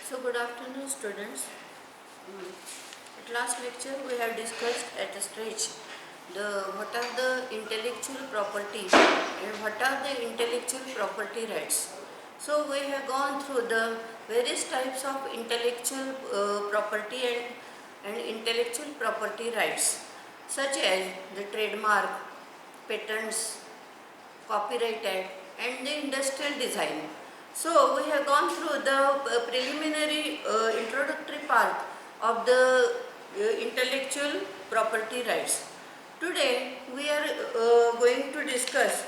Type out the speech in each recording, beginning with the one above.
So good afternoon students. At last lecture we have discussed at a stretch what are the intellectual property and what are the intellectual property rights. So we have gone through the various types of intellectual property and intellectual property rights, such as the trademark, patents, Copyright Act and the industrial design. So we have gone through the preliminary introductory part of the intellectual property rights. Today we are going to discuss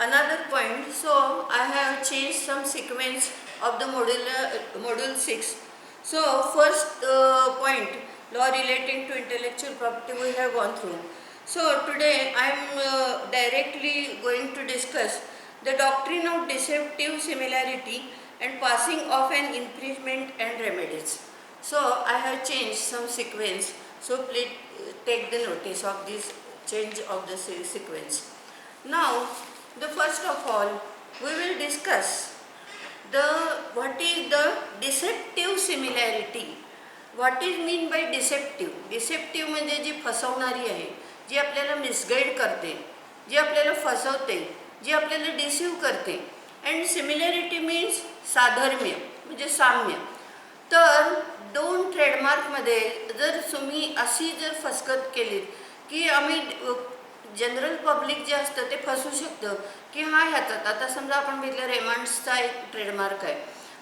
another point. So I have changed some sequence of the module 6. So first point, law relating to intellectual property, we have gone through. So today I am directly going to discuss the doctrine of deceptive similarity and passing of an infringement and remedies. So I have changed some sequence. So please take the notice of this change of the sequence. Now, the first of all, we will discuss what is the deceptive similarity. What is mean by deceptive? Deceptive म्हणजे जी फसवणारी आहे, जी आपल्याला misguide करते, जी आपल्याला फसवते, जी आपल्याला deceive करते. And similarity means साधर्म्य म्हणजे साम्य. तर दोन ट्रेडमार्कमध्ये जर तुम्ही अशी जर फसगत केलीत की आम्ही जनरल पब्लिक जे असतं ते फसू शकतं की हा ह्याचात आता समजा आपण बघितलं रेमंड्सचा एक ट्रेडमार्क आहे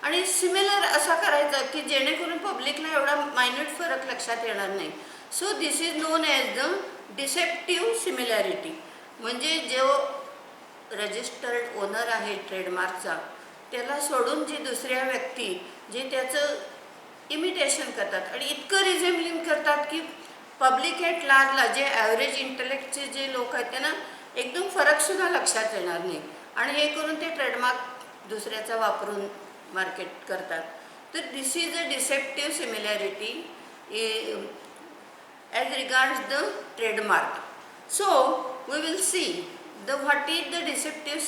आणि सिमिलर असा करायचा की जेणेकरून पब्लिकला एवढा मायन्यूट फरक लक्षात येणार नाही. So this is non as the deceptive similarity. म्हणजे जो रजिस्टर्ड ओनर आहे ट्रेडमार्कचा त्याला सोडून जी दुसऱ्या व्यक्ती जे त्याचं इमिटेशन करतात आणि इतकं रिझेम्बलिंग करतात की पब्लिक ॲट लार्जला जे ॲव्हरेज इंटलेक्टचे जे लोक आहेत त्यांना एकदम फरकसुद्धा लक्षात येणार नाही आणि हे करून ते ट्रेडमार्क दुसऱ्याचा वापरून मार्केट करतात. तर this is a deceptive similarity as regards the trademark. So we will see what is the deceptive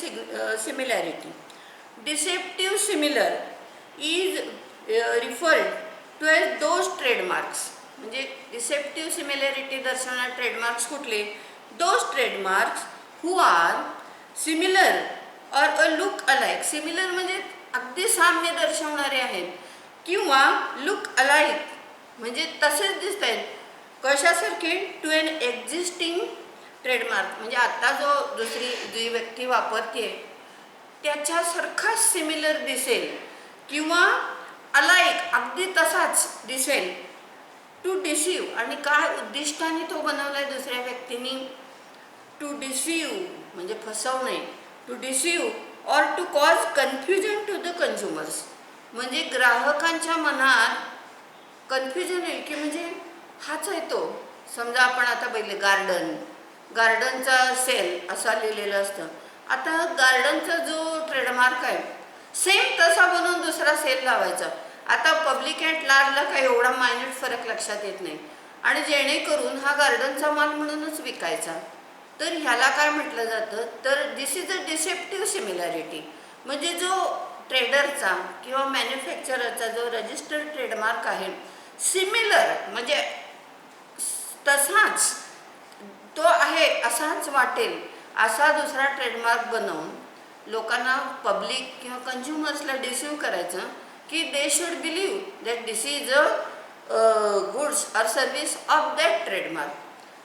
similarity. Deceptive similar is referred to as those trademarks. म्हणजे डिसेप्टिव्ह सिमिलॅरिटी दर्शवणारे ट्रेडमार्क्स कुठले? Those trademarks who are similar और a look alike. Similar म्हणजे अगदी साम्य दर्शवणारे आहेत किंवा लुक अलाइक म्हणजे तसेच दिसत आहेत. कशासारखे? टू एन एक्झिस्टिंग ट्रेडमार्क म्हणजे आता जो दुसरी जी व्यक्ती वापरते त्याच्यासारखाच सिमिलर दिसेल किंवा अलाइक अगदी तसाच दिसेल. टू डिसीव आणि काय उद्दिष्टाने तो बनवलाय दुसऱ्या व्यक्तीने? टू डिसीव म्हणजे फसवणे. To deceive or to cause confusion to the consumers म्हणजे ग्राहकांच्या मनात कन्फ्युजन आहे की म्हणजे हाच आहे तो. समजा आपण आता बघितलं गार्डनचा सेल असा लिहिलेलं असतं. आता गार्डनचा जो ट्रेडमार्क आहे सेम तसा बनवून दुसरा सेल लावायचा. आता पब्लिक ॲट लार्जला काही एवढा मायन्यूट फरक लक्षात येत नाही आणि जेणेकरून हा गार्डनचा माल म्हणूनच विकायचा. तर ह्याला काय म्हटलं जातं? तर this is a deceptive similarity. म्हणजे जो ट्रेडरचा किंवा मॅन्युफॅक्चररचा जो रजिस्टर्ड ट्रेडमार्क आहे सिमिलर म्हणजे तसाच तो आहे असाच वाटेल असा दुसरा ट्रेडमार्क बनवून लोकांना पब्लिक किंवा कन्झ्युमर्सला डिसीव करायचं की they should believe that this is a goods or service of that trademark.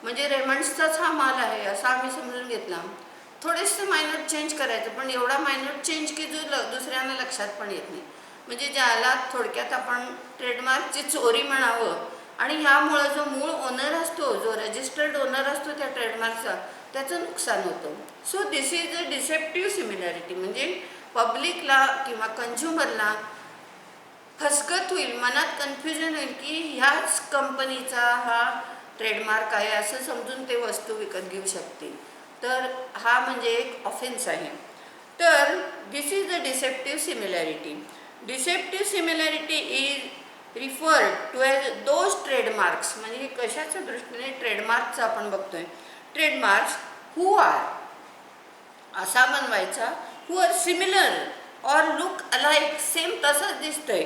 म्हणजे रेमंड्सचाच हा माल आहे असा आम्ही समजून घेतला. थोडेसे मायनर चेंज करायचं पण एवढा मायनर चेंज की जो दुसऱ्यांना लक्षात पण येत नाही. म्हणजे ज्याला थोडक्यात आपण ट्रेडमार्कची चोरी म्हणावं आणि ह्यामुळं जो मूळ ओनर असतो जो रजिस्टर्ड ओनर असतो त्या ट्रेडमार्कचा त्याचं नुकसान होतं. So this is a deceptive similarity म्हणजे पब्लिकला किंवा कन्झ्युमरला फसगत होईल, मनात कन्फ्युजन होईल की ह्याच कंपनीचा हा ट्रेडमार्क आहे असं समजून ते वस्तू विकत घेऊ शकतील. तर हा म्हणजे एक ऑफेन्स आहे. तर this is a deceptive similarity. Deceptive similarity is referred to as those trademarks म्हणजे कशाच्या दृष्टीने ट्रेडमार्कचं आपण बघतोय. ट्रेडमार्क्स हू आर असा बनवायचा हू आर सिमिलर और लुक अलाइक सेम तसंच दिसतंय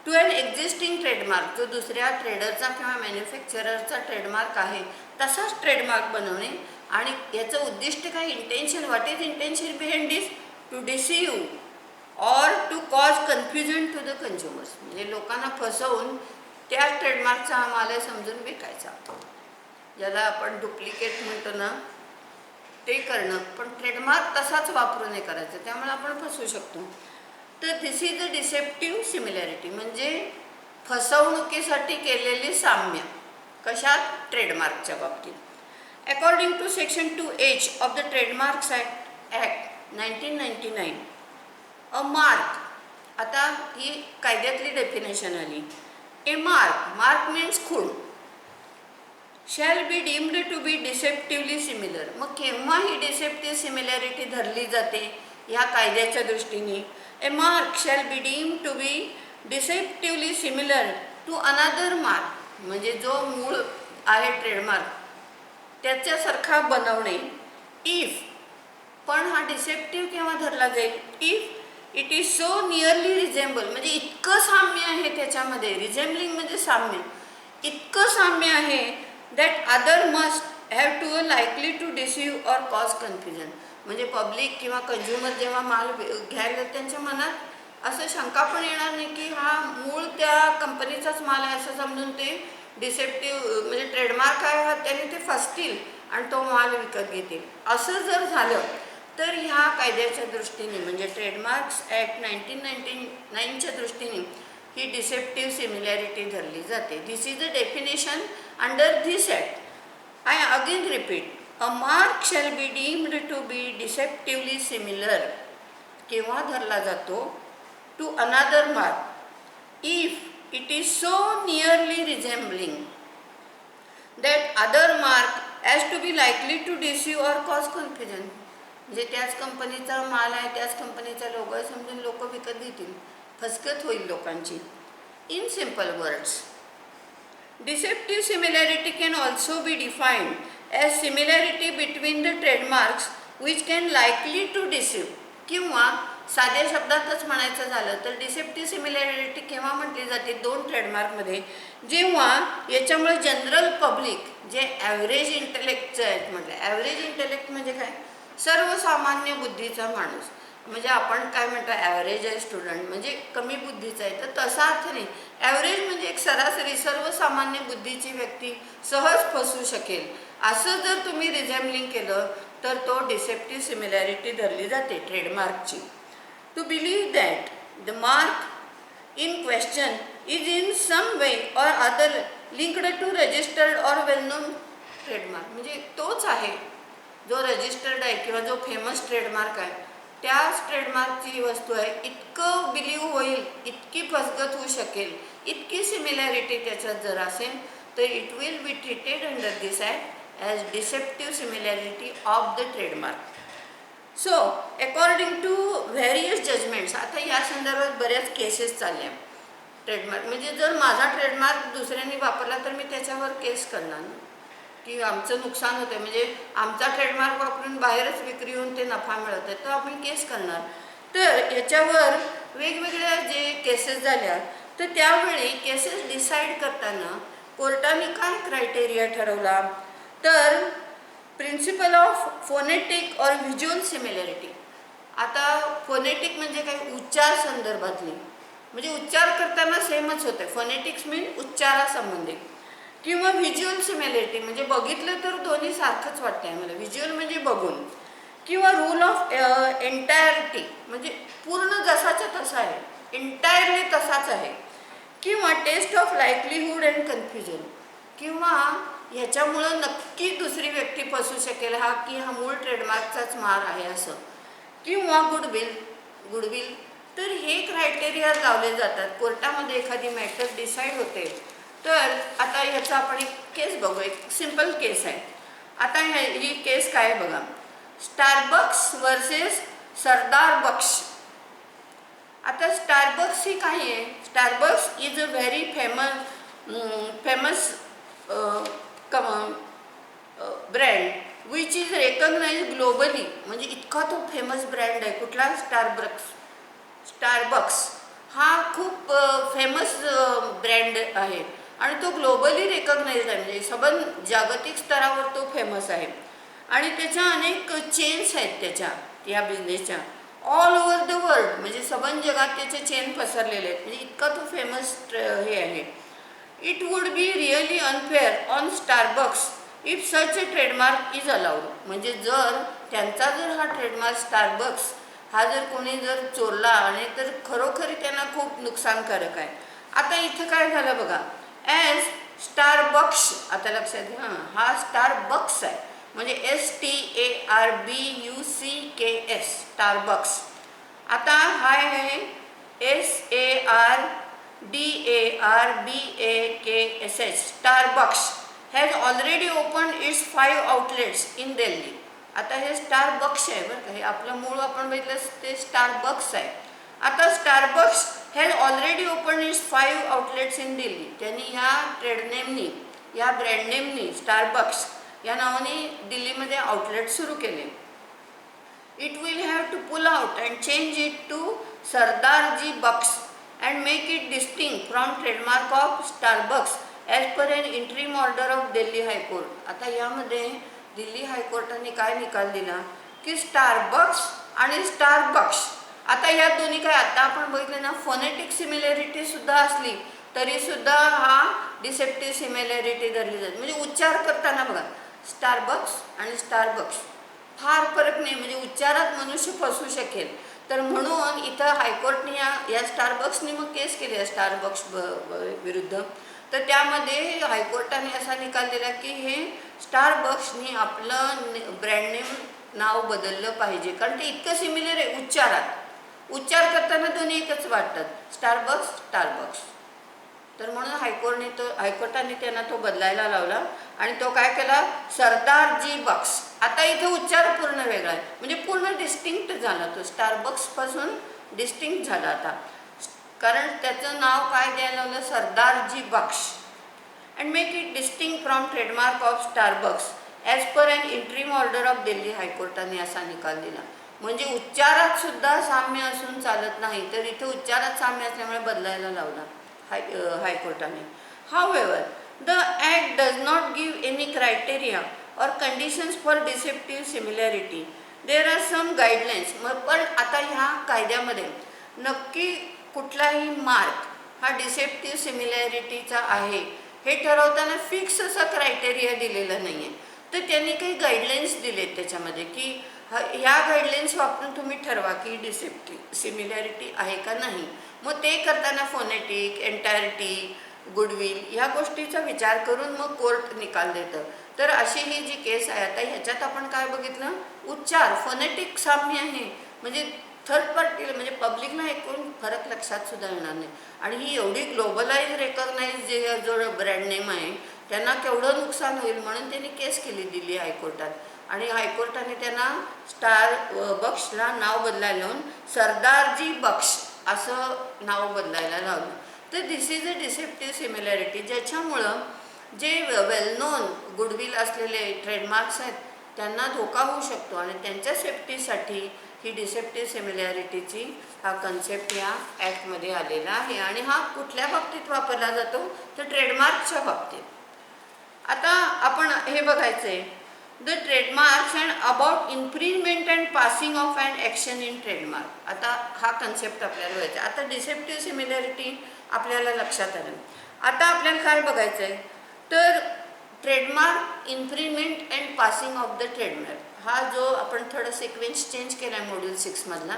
टू ॲन एक्झिस्टिंग ट्रेडमार्क, जो दुसऱ्या ट्रेडरचा किंवा मॅन्युफॅक्चररचा ट्रेडमार्क आहे तसाच ट्रेडमार्क बनवणे. आणि याचं उद्दिष्ट काय, intention, what is intention behind this, to deceive or to cause confusion to the consumers, म्हणजे लोकांना फसवून त्या ट्रेडमार्कचा हा माल आहे समजून विकायचा, ज्याला आपण डुप्लिकेट म्हणतो ना ते करणं. पण ट्रेडमार्क तसाच वापरून हे करायचं, त्यामुळे आपण फसवू शकतो. तर this is a deceptive similarity, म्हणजे फसवणुकीसाठी केलेली साम्य. कशात, ट्रेडमार्कच्या बाबतीत. According to section 2H of the trademarks act 1999, a mark, आता ही कायद्यातली डेफिनेशन आली. ए मार्क मीन्स खूण, shall be deemed to be deceptively similar. मग केव्हा ही डिसेप्टिव्ह सिमिलॅरिटी धरली जाते ह्या कायद्याच्या दृष्टीने. A mark shall be deemed to be deceptively similar to another mark, म्हणजे जो मूळ आहे ट्रेडमार्क त्याच्यासारखा बनवणे. इफ, पण हा डिसेप्टिव्ह केव्हा धरला जाईल, if it is so nearly resemble, म्हणजे इतकं साम्य आहे त्याच्यामध्ये, रिझेम्बलिंग म्हणजे साम्य, इतकं साम्य आहे that other must have to likely to deceive or cause confusion, म्हणजे पब्लिक किंवा कंझ्युमर जेव्हा माल घ्यायला त्यांच्या मनात असं शंका पण येणार नाही की हा मूळ त्या कंपनीचाच माल आहे असं समजून ते डिसेप्टिव्ह म्हणजे ट्रेडमार्क आहे हा, त्यांनी ते फसतील आणि तो माल विकत घेतील. असं जर झालं तर ह्या कायद्याच्या दृष्टीने म्हणजे ट्रेडमार्क्स ॲक्ट 1999च्या दृष्टीने ही डिसेप्टिव्ह सिमिलॅरिटी धरली जाते. This is the definition under this act. I again repeat, a mark shall be deemed to be deceptively similar केव्हा धरला जातो, to another mark if it is so nearly resembling that other mark as to be likely to deceive or cause confusion, म्हणजे त्याच कंपनीचा माल आहे, त्याच कंपनीचा लोगो आहे समजून लोक विकत घेतील, फसगत होईल लोकांची. In simple words, deceptive similarity can also be defined as similarity between the trademarks which can likely to deceive, किंवा साध्या शब्दातच म्हणायचं झालं तर डिसेप्टिव्ह सिमिलॅरिटी केव्हा म्हटली जाते, दोन ट्रेडमार्कमध्ये, जेव्हा याच्यामुळे जनरल पब्लिक जे ॲव्हरेज इंटेलेक्टचं आहेत, म्हटलं ॲव्हरेज इंटेलेक्ट म्हणजे काय, सर्वसामान्य बुद्धीचा माणूस, म्हणजे आपण काय म्हणतो ॲव्हरेज आहे स्टुडंट म्हणजे कमी बुद्धीचा आहे, तर तसा अर्थ नाही. ॲव्हरेज म्हणजे एक सरासरी सर्वसामान्य बुद्धीची व्यक्ती सहज फसू शकेल असं जर तुम्ही रिझेम्बलिंग केलं तर तो डिसेप्टिव्ह सिमिलॅरिटी धरली जाते ट्रेडमार्कची. To believe that the mark in question is in some way or other linked to registered or well known trademark, म्हणजे तोच आहे जो रजिस्टर्ड आहे किंवा जो फेमस ट्रेडमार्क आहे त्याच ट्रेडमार्कची वस्तू आहे, इतकं बिलीव्ह होईल, इतकी फसगत होऊ शकेल, इतकी सिमिलॅरिटी त्याच्यात जर असेल तर it will be treated under this act as deceptive similarity of the trademark. So according to various judgments, आता या संदर्भात बऱ्याच केसेस चालल्या. ट्रेडमार्क म्हणजे जर माझा ट्रेडमार्क दुसऱ्यांनी वापरला तर मी त्याच्यावर केस करणार की आमचं नुकसान होतं, म्हणजे आमचा ट्रेडमार्क वापरून बाहेरच विक्री होऊन ते नफा मिळत आहे, तर आपण केस करणार. तर याच्यावर वेगवेगळ्या जे केसेस झाल्या तर त्यावेळी केसेस डिसाईड करताना कोर्टाने काय क्रायटेरिया ठरवला, तर प्रिन्सिपल ऑफ फोनेटिक और व्हिज्युअल सिमिलॅरिटी. आता फोनेटिक म्हणजे काय, उच्चार संदर्भातली, म्हणजे उच्चार करताना सेमच होते, फोनेटिक्स मीन उच्चारासंबंधी, किंवा व्हिज्युअल सिमिलॅरिटी म्हणजे बघितलं तर दोन्ही सारखंच वाटतं आहे मला, व्हिज्युअल म्हणजे बघून, किंवा रूल ऑफ एंटायरिटी म्हणजे पूर्ण जसाच्या तसा आहे, एंटायरली तसाच आहे, किंवा टेस्ट ऑफ लायकलीहूड अँड कन्फ्युजन, किंवा ह्याच्यामुळं नक्की दुसरी व्यक्ती फसू शकेल हा की हा मूळ ट्रेडमार्कचाच मार आहे असं, किंवा गुडविल. तर हे क्रायटेरिया लावले जातात कोर्टामध्ये एखादी मॅटर डिसाईड होते. तर आता ह्याचा आपण एक केस बघू, एक सिंपल केस आहे. आता ही केस काय आहे बघा, स्टारबक्स वर्सेस सरदार बक्स. आता स्टारबक्स ही काय आहे, Starbucks is a very famous brand which is recognise globally, म्हणजे इतका तो फेमस ब्रँड आहे कुठला, स्टारबक्स. हा खूप फेमस ब्रँड आहे आणि तो ग्लोबली रेकग्नाइज्ड आहे, म्हणजे सबन जागतिक स्तरावर तो फेमस आहे आणि त्याच्या अनेक चेन्स आहेत त्याच्या या बिझनेसच्या ऑल ओव्हर द वर्ल्ड, म्हणजे सबन जगात त्याचे चेन पसरलेले आहेत, म्हणजे इतका तो फेमस हे आहे. It would be really unfair on Starbucks if such a trademark is allowed, म्हणजे जर त्यांचा जर हा ट्रेडमार्क स्टारबक्स हा जर कोणी जर चोरला आणि तर खरोखरी त्यांना खूप नुकसानकारक आहे. आता इथं काय झालं बघा, ॲज स्टारबक्स, आता लक्षात घ्या हा स्टारबक्स आहे, म्हणजे STARBUCKS स्टारबक्स. आता हा आहे SARDARBAKSH Starbucks has already open it's 5 outlets in Delhi. आता हे स्टारबक्स आहे बरं का, हे आपलं मूळ आपण बघितलं ते स्टारबक्स आहे. आता Starbucks has already open it's 5 outlets in Delhi. त्यांनी ह्या ट्रेडनेमनी, या ब्रँडनेमनी स्टारबक्स या नावाने दिल्लीमध्ये आउटलेट सुरू केले. It will have to pull out and change it to Sardarji box and make it distinct from trademark of Starbucks as per an interim order of Delhi high court. आता यामध्ये दिल्ली हायकोर्टाने काय निकाल दिला की स्टारबक्स आणि स्टारबक्स, आता या दोन्ही काय आता आपण बघितलं ना, फोनेटिक सिमिलॅरिटी सुद्धा असली तरी सुद्धा हा डिसेप्टिव्ह सिमिलॅरिटी धरली जाते. म्हणजे उच्चार करताना बघा स्टारबक्स आणि स्टारबक्स फार फरक नाही, म्हणजे उच्चारात मनुष्य फसू शकेल. तर म्हणून इथं हायकोर्टने या स्टारबक्सने मग केस केली आहे स्टारबक्स विरुद्ध. तर त्यामध्ये हायकोर्टाने असा निकाल दिला की हे स्टारबक्सनी आपलं ब्रँड नेम नाव बदललं पाहिजे, कारण ते इतकं सिमिलर आहे उच्चारात. उच्चार करताना दोन्ही एकच वाटतात, स्टारबक्स स्टारबक्स. तर म्हणून हायकोर्टाने त्यांना तो बदलायला लावला आणि तो काय केला, सरदारजी बक्स. आता इथं उच्चार पूर्ण वेगळा आहे, म्हणजे पूर्ण डिस्टिंक्ट झाला तो, स्टारबक्सपासून डिस्टिंक्ट झाला आता, कारण त्याचं नाव काय द्यायला लावलं, सरदारजी बक्स. And make it distinct from trademark of Starbucks as per an interim order of Delhi हायकोर्टाने असा निकाल दिला. म्हणजे उच्चारात सुद्धा साम्य असून चालत नाही, तर इथे उच्चारात साम्य असल्यामुळे बदलायला लावला हायकोर्टाने. However the act does not give any criteria or conditions for deceptive similarity. There are some guidelines. पण आता ह्या कायद्यामध्ये नक्की कुठलाही मार्क हा डिसेप्टिव्ह सिमिलॅरिटीचा आहे हे ठरवताना फिक्स असा क्रायटेरिया दिलेला नाही आहे. तर त्यांनी काही गाईडलाईन्स दिलेत त्याच्यामध्ये की ह्या गाईडलाईन्स वापरून तुम्ही ठरवा की डिसेप्टिव्ह सिमिलॅरिटी आहे का नाही. मग ते करताना फोनेटिक, एंटायरिटी, गुडविल ह्या गोष्टीचा विचार करून मग कोर्ट निकाल देतं. तर अशी ही जी केस आहे आता ह्याच्यात आपण काय बघितलं, उच्चार फोनेटिक साम्य आहे, म्हणजे थर्ड पार्टीला म्हणजे पब्लिकला ऐकून फरक लक्षात सुद्धा येणार नाही. आणि ही एवढी ग्लोबलाइज रेकग्नाइज जे जो ब्रँड नेम आहे त्यांना केवढं नुकसान होईल म्हणून त्यांनी केस केली दिल्ली हायकोर्टात. आणि हायकोर्टाने त्यांना स्टारबक्सला नाव बदलायला लावून सरदारजी बक्स असं नाव बदलायला लावलं. तर this is a deceptive similarity, ज्याच्यामुळं जे वेल नोन गुडविल असलेले ट्रेडमार्क्स आहेत त्यांना धोका होऊ शकतो आणि त्यांच्या सेफ्टीसाठी ही डिसेप्टिव्ह सिमिलॅरिटीची हा कन्सेप्ट या ॲक्टमध्ये आलेला आहे. आणि हा कुठल्या बाबतीत वापरला जातो तर ट्रेडमार्कच्या बाबतीत. आता आपण हे बघायचं आहे the trademarks and about infringement and passing of and action in trademark. आता हा कन्सेप्ट आपल्याला बघायचा. आता डिसेप्टिव्ह सिमिलॅरिटी आपल्याला लक्षात आलं. आता आपल्याला काय बघायचं आहे तर trademark, infringement and passing of the trademark. हा जो आपण थोडा सिक्वेन्स चेंज केला आहे मॉड्यूल 6 मधला.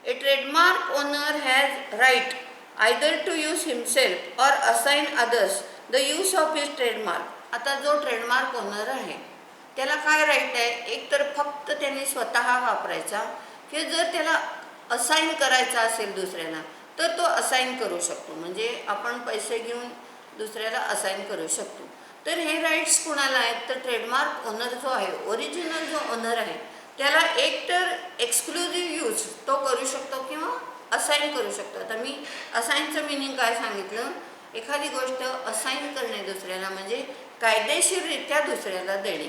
A trademark owner has right either to use himself or assign others the use of his trademark. आता जो ट्रेडमार्क ओनर आहे त्याला काय राईट आहे, एक तर फक्त त्यांनी स्वतः वापरायचा, की जर त्याला असाइन करायचा असेल दुसऱ्याला तर तो असाइन करू शकतो, म्हणजे आपण पैसे घेऊन दुसऱ्याला असाइन करू शकतो. तर हे राईट्स कुणाला आहेत तर ट्रेडमार्क ओनर जो आहे, ओरिजिनल जो ओनर आहे त्याला एक तर एक्सक्लुझिव्ह यूज तो करू शकतो किंवा असाइन करू शकतो. आता मी असाइनचं मिनिंग काय सांगितलं, एखादी गोष्ट असाइन करणे दुसऱ्याला म्हणजे कायदेशीररित्या दुसऱ्याला देणे,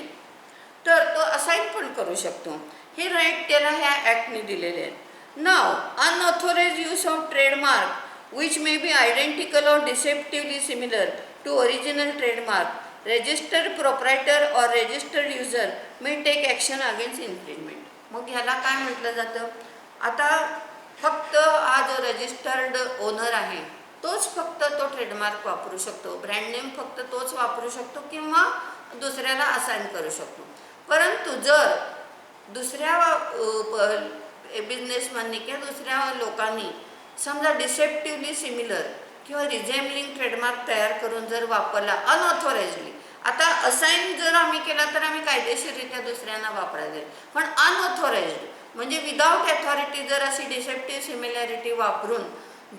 तर तो असाइन पण करू शकतो. हे राईट त्याला ह्या ॲक्टने दिलेले आहेत. Now, unauthorized use of trademark which may be identical or deceptively similar to original trademark, registered proprietor or registered user may take action against infringement. मग ह्याला काय म्हटलं जातं? आता फक्त हा जो रजिस्टर्ड ओनर आहे तोच फक्त तो ट्रेडमार्क वापरू शकतो, ब्रँड नेम फक्त तोच वापरू शकतो किंवा दुसऱ्याला असाइन करू शकतो. परंतु जर दुसऱ्या बिझनेसमॅननी किंवा दुसऱ्या लोकांनी समजा डिसेप्टिव्हली सिमिलर किंवा रिझेम्बलिंग ट्रेडमार्क तयार करून जर वापरला अनऑथोराइजली, आता असाइन जर आम्ही केला तर आम्ही कायदेशीररित्या दुसऱ्यांना वापरायला, पण अनऑथोराइज्ड म्हणजे विदाउट अथॉरिटी जर अशी डिसेप्टिव्ह सिमिलॅरिटी वापरून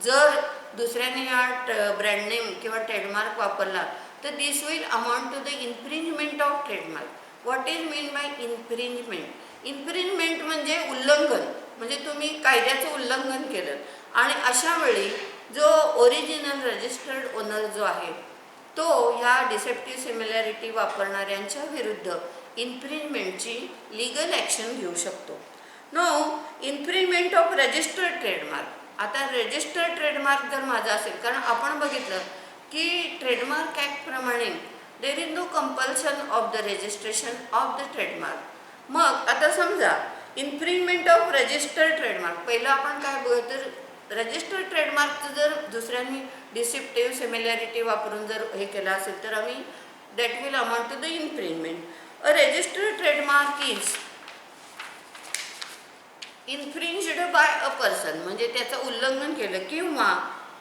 जर दुसऱ्याने हा ब्रँड नेम किंवा ट्रेडमार्क वापरला तर this will amount to the infringement of trademark. What is mean by infringement? Infringement म्हणजे उल्लंघन, म्हणजे तुम्ही कायद्याचं उल्लंघन केलं. आणि अशा वेळी जो ओरिजिनल रजिस्टर्ड ओनर जो आहे तो ह्या डिसेप्टिव्ह सिमिलॅरिटी वापरणाऱ्यांच्या विरुद्ध इन्फ्रिंजमेंटची लीगल ॲक्शन घेऊ शकतो. No infringement of registered trademark. आता रजिस्टर्ड ट्रेडमार्क जर माझा असेल, कारण आपण बघितलं की ट्रेडमार्क ॲक्टप्रमाणे there is no compulsion of the registration of the trademark. मग आता समजा इन्फ्रिंजमेंट ऑफ रजिस्टर्ड ट्रेडमार्क, पहिलं आपण काय बघतो तर रजिस्टर्ड ट्रेडमार्कचं जर दुसऱ्यांनी डिसेप्टिव्ह सिमिलॅरिटी वापरून जर हे केलं असेल तर आम्ही that will amount to the infringement. A registered trademark is infringed by a person, म्हणजे त्याचं उल्लंघन केलं, किंवा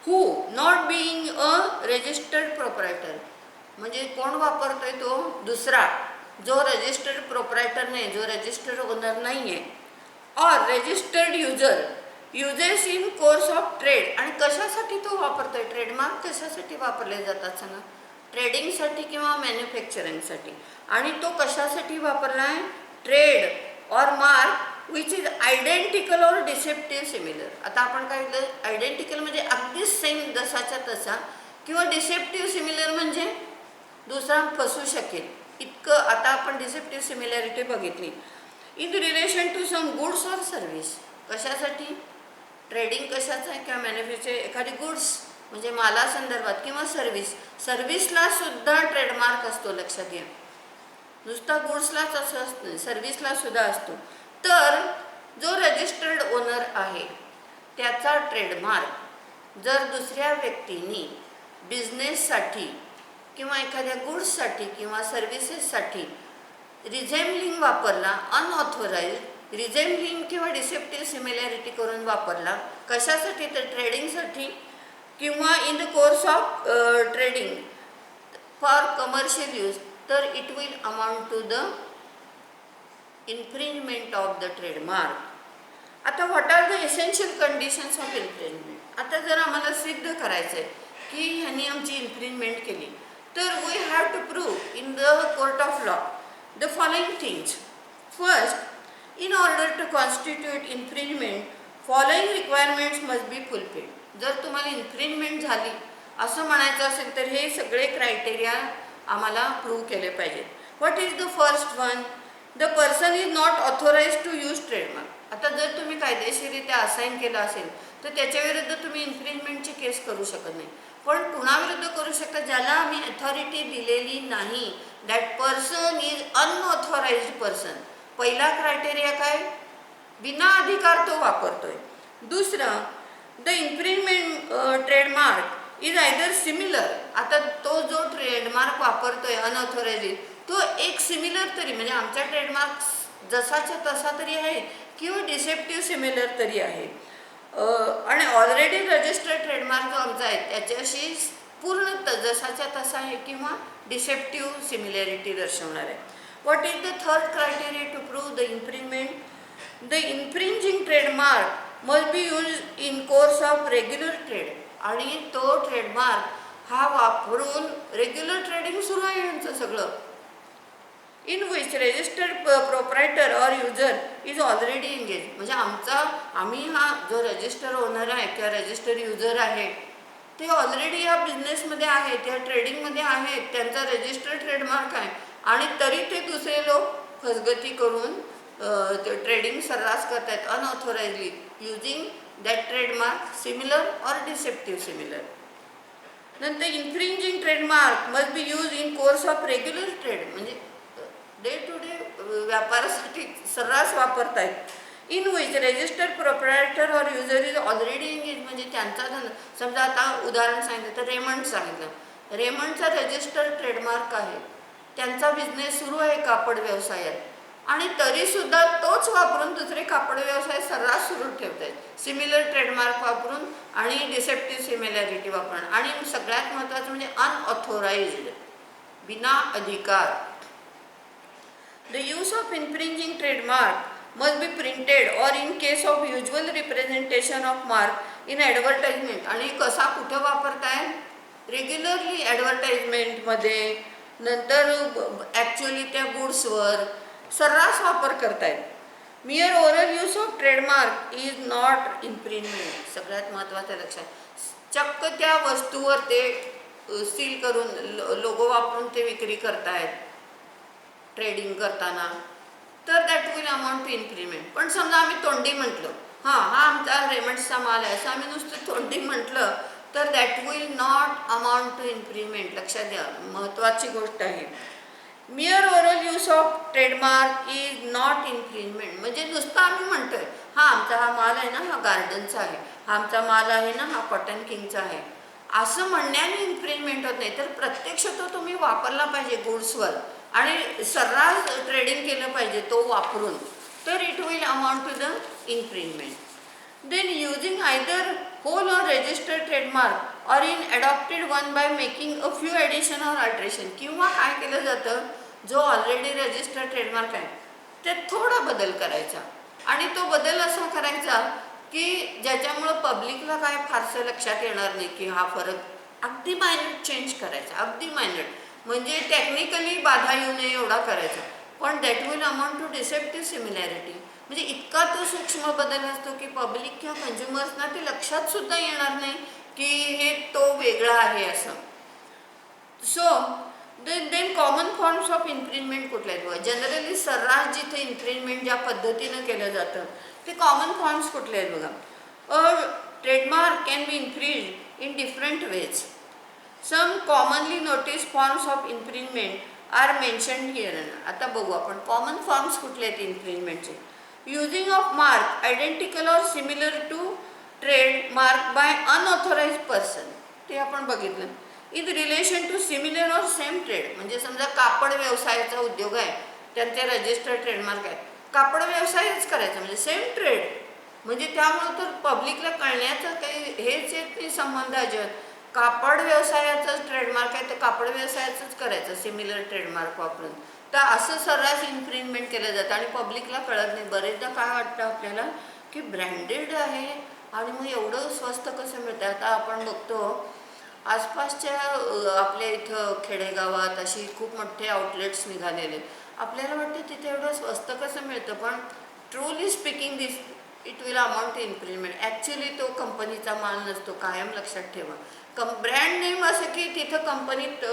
who not being a registered proprietor, म्हणजे कोण वापरतोय तो दुसरा जो रजिस्टर्ड प्रोप्रायटर नाही, जो रजिस्टर्ड ओनर नाही आहे, or registered user uses in course of trade. आणि कशासाठी तो वापरतोय? ट्रेडमार्क कशासाठी वापरले जातात सांगा? ट्रेडिंगसाठी किंवा मॅन्युफॅक्चरिंगसाठी. आणि तो कशासाठी वापरला आहे? Trade or mark which is identical or deceptive similar. आता आपण काय केलं? आयडेंटिकल म्हणजे अगदीच सेम जसाच्या तसा, किंवा डिसेप्टिव्ह सिमिलर म्हणजे दुसरा फसू शकेल इतकं. आता आपण डिसेप्टिव्ह सिमिलॅरिटी बघितली in relation to some goods or service. कशासाठी? ट्रेडिंग कशाचं आहे किंवा मॅन्युफॅक्चर एखादी गुड्स म्हणजे माला संदर्भात, किंवा सर्व्हिसला सुद्धा ट्रेडमार्क असतो, लक्षात घ्या. नुसता गुड्सलाच असं असतं, सर्व्हिसला सुद्धा असतो. तर जो रजिस्टर्ड ओनर आहे त्याचा ट्रेडमार्क जर दुसऱ्या व्यक्तींनी बिझनेससाठी किंवा एखाद्या गुड्ससाठी किंवा सर्व्हिसेससाठी रिझेम्बलिंग वापरला, अनऑथोराइज्ड रिझेम्बलिंग किंवा डिसेप्टिव्ह सिमिलॅरिटी करून वापरला, कशासाठी? तर ट्रेडिंगसाठी किंवा in the course of trading for commercial use, तर it will amount to the infringement of the trademark. आता what are the essential conditions of infringement? आता जर आम्हाला सिद्ध करायचं आहे की ह्यांनी आमची इन्फ्रिंजमेंट केली तर we have to prove in the court of law the following things. First, in order to constitute infringement following requirements must be fulfilled. जर तुम्हाला इन्फ्रिंजमेंट झाली असं म्हणायचं असेल तर हे सगळे क्रायटेरिया आम्हाला प्रूव्ह केले पाहिजेत. What is the first one? The person is not authorised to use trademark. आता जर तुम्ही कायदेशीररित्या असाइन केलं असेल तर त्याच्याविरुद्ध तुम्ही इन्फ्रिंजमेंटची केस करू शकत नाही. पण कुणाविरुद्ध करू शकता? ज्याला आम्ही अथॉरिटी दिलेली नाही, that person is unauthorised person. पहिला क्रायटेरिया काय? बिना अधिकार तो वापरतोय. दुसरं, the infringement trademark is either similar. आता तो जो ट्रेडमार्क वापरतोय अनऑथोराइज्ड तो एक सिमिलर तरी, म्हणजे आमचा ट्रेडमार्क जसाच्या तसा तरी आहे किंवा डिसेप्टिव्ह सिमिलर तरी आहे, आणि ऑलरेडी रजिस्टर्ड ट्रेडमार्क जो आमचा आहे त्याच्याशी पूर्ण जसाच्या तसा आहे किंवा डिसेप्टिव्ह सिमिलॅरिटी दर्शवणार आहे. What is the third criteria to prove the infringement? The infringing trademark must be use in course of regular trade. आणि तो ट्रेडमार्क हा वापरून रेग्युलर ट्रेडिंग सुरू आहे यांचं सगळं, in which registered proprietor or user is already engage. म्हणजे आम्ही हा जो रजिस्टर ओनर आहे किंवा रजिस्टर युजर आहे ते ऑलरेडी या बिझनेसमध्ये आहेत, या ट्रेडिंगमध्ये आहेत, त्यांचा रजिस्टर्ड ट्रेडमार्क आहे, आणि तरी ते दुसरे लोक फसगती करून ट्रेडिंग सर्रास करतायत unauthorisedly using that trademark similar और डिसेप्टिव्ह सिमिलर. नंतर infringing trademark must be use in course of regular trade, म्हणजे डे टू डे व्यापारासाठी सर्रास वापरतायत. इन विच रजिस्टर्ड प्रोप्रायटर और युजर इज ऑलरेडी एंगेज, म्हणजे त्यांचा धंदा. समजा आता उदाहरण सांगितलं तर रेमंड सांगितलं, रेमंडचा रजिस्टर्ड ट्रेडमार्क आहे, त्यांचा बिझनेस सुरू आहे कापड व्यवसायात, आणि तरीसुद्धा तोच वापरून दुसरे कापड व्यवसाय सर्रास सुरू ठेवत आहेत सिमिलर ट्रेडमार्क वापरून आणि डिसेप्टिव्ह सिमिलॅरिटी वापरून. आणि सगळ्यात महत्त्वाचं म्हणजे अनऑथोराइज्ड, बिना अधिकार. The use of infringing trademark must be printed or in case of usual representation of mark in advertisement. आणि कसा कुठं वापरताय, रेग्युलरली ॲडव्हर्टाइजमेंटमध्ये, नंतर ॲक्च्युअली त्या गुड्सवर सर्रास वापर करतायत. मियर oral use of trademark is not infringement. सगळ्यात महत्त्वाचं लक्षात, चक्क त्या वस्तूवर ते सील करून लोगो वापरून ते विक्री करतायत ट्रेडिंग करताना, तर that will amount to infringement. पण समजा आम्ही तोंडी म्हटलं, हा आमचा रेमंड्सचा माल आहे असं आम्ही नुसतं तोंडी म्हटलं, तर that will not amount to infringement. लक्षात द्या, महत्त्वाची गोष्ट आहे. Mere oral use of trademark is not infringement, म्हणजे नुसतं आम्ही म्हणतोय आमचा हा माल आहे ना, हा गार्डनचा आहे, आमचा माल आहे ना, हा कॉटन किंगचा आहे, असं म्हणण्याने इन्फ्रिंजमेंट होत नाही, तर प्रत्यक्ष तो तुम्ही वापरला पाहिजे गुड्सवर आणि सर्रास ट्रेडिंग केलं पाहिजे तो वापरून, तर it will amount to the infringement. Then using either whole or registered trademark or in adopted one by making a few addition or alteration. किंवा काय केलं जातं, जो ऑलरेडी रजिस्टर्ड ट्रेडमार्क आहे त्यात थोडा बदल करायचा, आणि तो बदल असा करायचा की ज्याच्यामुळं पब्लिकला काय फारसं लक्षात येणार नाही की हा फरक, अगदी मायन्यूट चेंज करायचा, अगदी मायन्यूट, म्हणजे टेक्निकली बाधा येऊ नये एवढा करायचा, पण that will amount to deceptive similarity. म्हणजे इतका तो सूक्ष्म बदल असतो की पब्लिक किंवा कन्झ्युमर्सना ते लक्षात सुद्धा येणार नाही की हे तो वेगळा आहे असं. So then common forms of infringement कुठले आहेत, जनरली सर्रास जिथे इन्फ्रिंजमेंट ज्या पद्धतीनं केलं जातं ते कॉमन फॉर्म्स कुठले आहेत बघा. Trademark can be infringed in different ways. Some commonly noticed forms of infringement are mentioned here. आता बघू आपण कॉमन फॉर्म्स कुठले आहेत इन्फ्रिंजमेंटचे. Using of mark identical or similar to trade mark by unauthorised person, ते आपण बघितलं. In relation to similar or same trade, म्हणजे समजा कापड व्यवसायाचा उद्योग आहे, त्यांचे रजिस्टर्ड ट्रेडमार्क आहे, कापड व्यवसायच करायचा म्हणजे सेम ट्रेड, म्हणजे त्यामुळे तर पब्लिकला कळण्याचं काही हेच येत नाही संबंध अजिबात. कापड व्यवसायाचंच ट्रेडमार्क आहे तर कापड व्यवसायाचंच करायचं सिमिलर ट्रेडमार्क वापरून, तर असं सर्रास इन्फ्रिंजमेंट केलं जातं आणि पब्लिकला कळत नाही. बरेचदा काय वाटतं आपल्याला की ब्रँडेड आहे आणि मग एवढं स्वस्त कसं मिळतं. आता आपण बघतो आसपासच्या आपल्या इथं खेडेगावात अशी खूप मोठे आउटलेट्स निघालेले, आपल्याला वाटतं तिथे एवढं स्वस्त कसं मिळतं, पण truly speaking this it will amount to infringement. Actually तो कंपनीचा माल नसतो, कायम लक्षात ठेवा. ब्रँड नेम असं की तिथं कंपनीत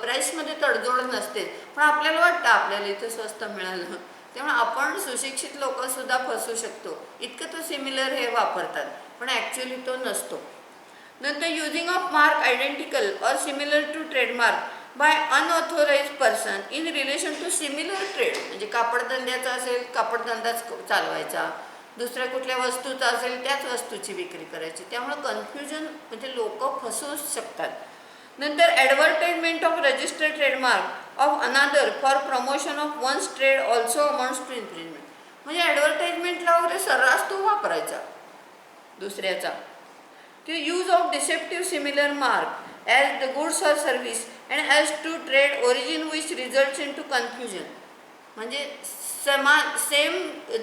प्राईसमध्ये तडजोड नसते, पण आपल्याला वाटतं आपल्याला इथं स्वस्त मिळालं, त्यामुळे आपण सुशिक्षित लोकंसुद्धा फसू शकतो. इतकं तो सिमिलर हे वापरतात पण ॲक्च्युली तो नसतो. नंतर using of mark identical or similar to trademark by unauthorised person in relation to similar trade, म्हणजे कापडधंद्याचा असेल कापडधंदाच चालवायचा, दुसऱ्या कुठल्या वस्तूचा असेल त्याच वस्तूची विक्री करायची, त्यामुळे कन्फ्युजन म्हणजे लोक फसू शकतात. नंतर advertisement of registered trademark of another for promotion of one's trade also amounts to infringement, म्हणजे ॲडव्हर्टाइजमेंटला वगैरे सर्रास तो वापरायचा दुसऱ्याचा. की use of deceptive similar mark as the goods or service and as to trade origin which results in to confusion, म्हणजे same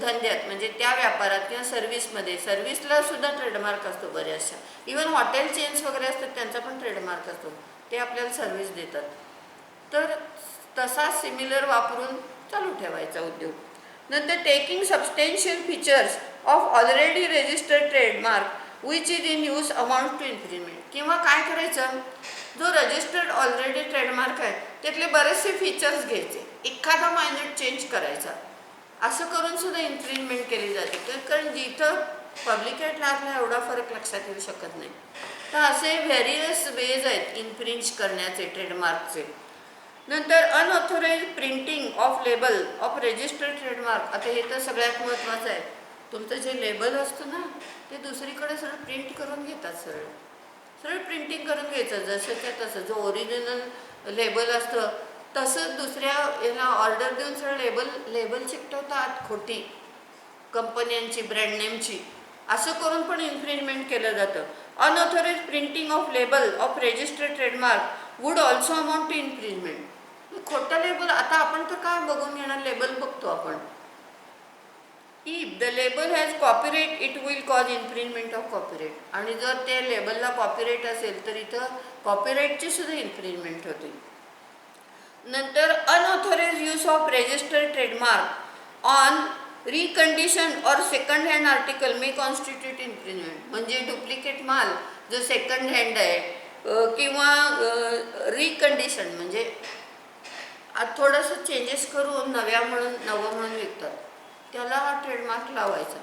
धंद्यात म्हणजे त्या व्यापारात किंवा सर्व्हिसमध्ये, सर्व्हिसला सुद्धा ट्रेडमार्क असतो बऱ्याचशा, इवन हॉटेल चेन्स वगैरे असतात त्यांचा पण ट्रेडमार्क असतो, ते आपल्याला सर्व्हिस देतात, तर तसा सिमिलर वापरून चालू ठेवायचा उद्योग. नंतर taking substantial features of already registered trademark which is in use amount to infringement, किंवा काय करायचं, जो रजिस्टर्ड ऑलरेडी ट्रेडमार्क आहे त्यातले बरेचसे फीचर्स घ्यायचे, एखादा मायन्यूट चेंज करायचा, असं करून सुद्धा इन्फ्रिंजमेंट केली जाते, कारण जिथं पब्लिक ॲट लार्जला एवढा फरक लक्षात येऊ शकत नाही. तर असे व्हेरियस वेज आहेत इन्फ्रिंज करण्याचे ट्रेडमार्कचे. नंतर unauthorise printing of label of registered trademark. आता हे तर सगळ्यात महत्त्वाचं आहे. तुमचं जे लेबल असतं ना ते दुसरीकडे सरळ प्रिंट करून घेतात, सरळ सरळ प्रिंटिंग करून घ्यायचं जसंच्या तसं. जो ओरिजिनल लेबल असतं तसंच दुसऱ्या याला ऑर्डर देऊन सरळ लेबल चिकटवतात खोटी कंपन्यांची, ब्रँड नेमची. असं करून पण इन्फ्रिंजमेंट केलं जातं. Unauthorise printing of label of registered trademark would also amount to infringement. खोटं लेबल, आता आपण तर काय बघून घेणार, लेबल बघतो आपण. If the label has copyright it will cause infringement of copyright. आणि जर त्या लेबलला कॉपीराइट असेल तर इथं कॉपीराइटची सुद्धा इन्फ्रिंजमेंट होते. नंतर unauthorise use of registered trademark on recondition or second hand article may constitute infringement. म्हणजे डुप्लिकेट माल जो सेकंड हँड आहे किंवा रिकंडिशन म्हणजे थोडंसं चेंजेस करून नवं म्हणून विकतात, त्याला हा ट्रेडमार्क लावायचा.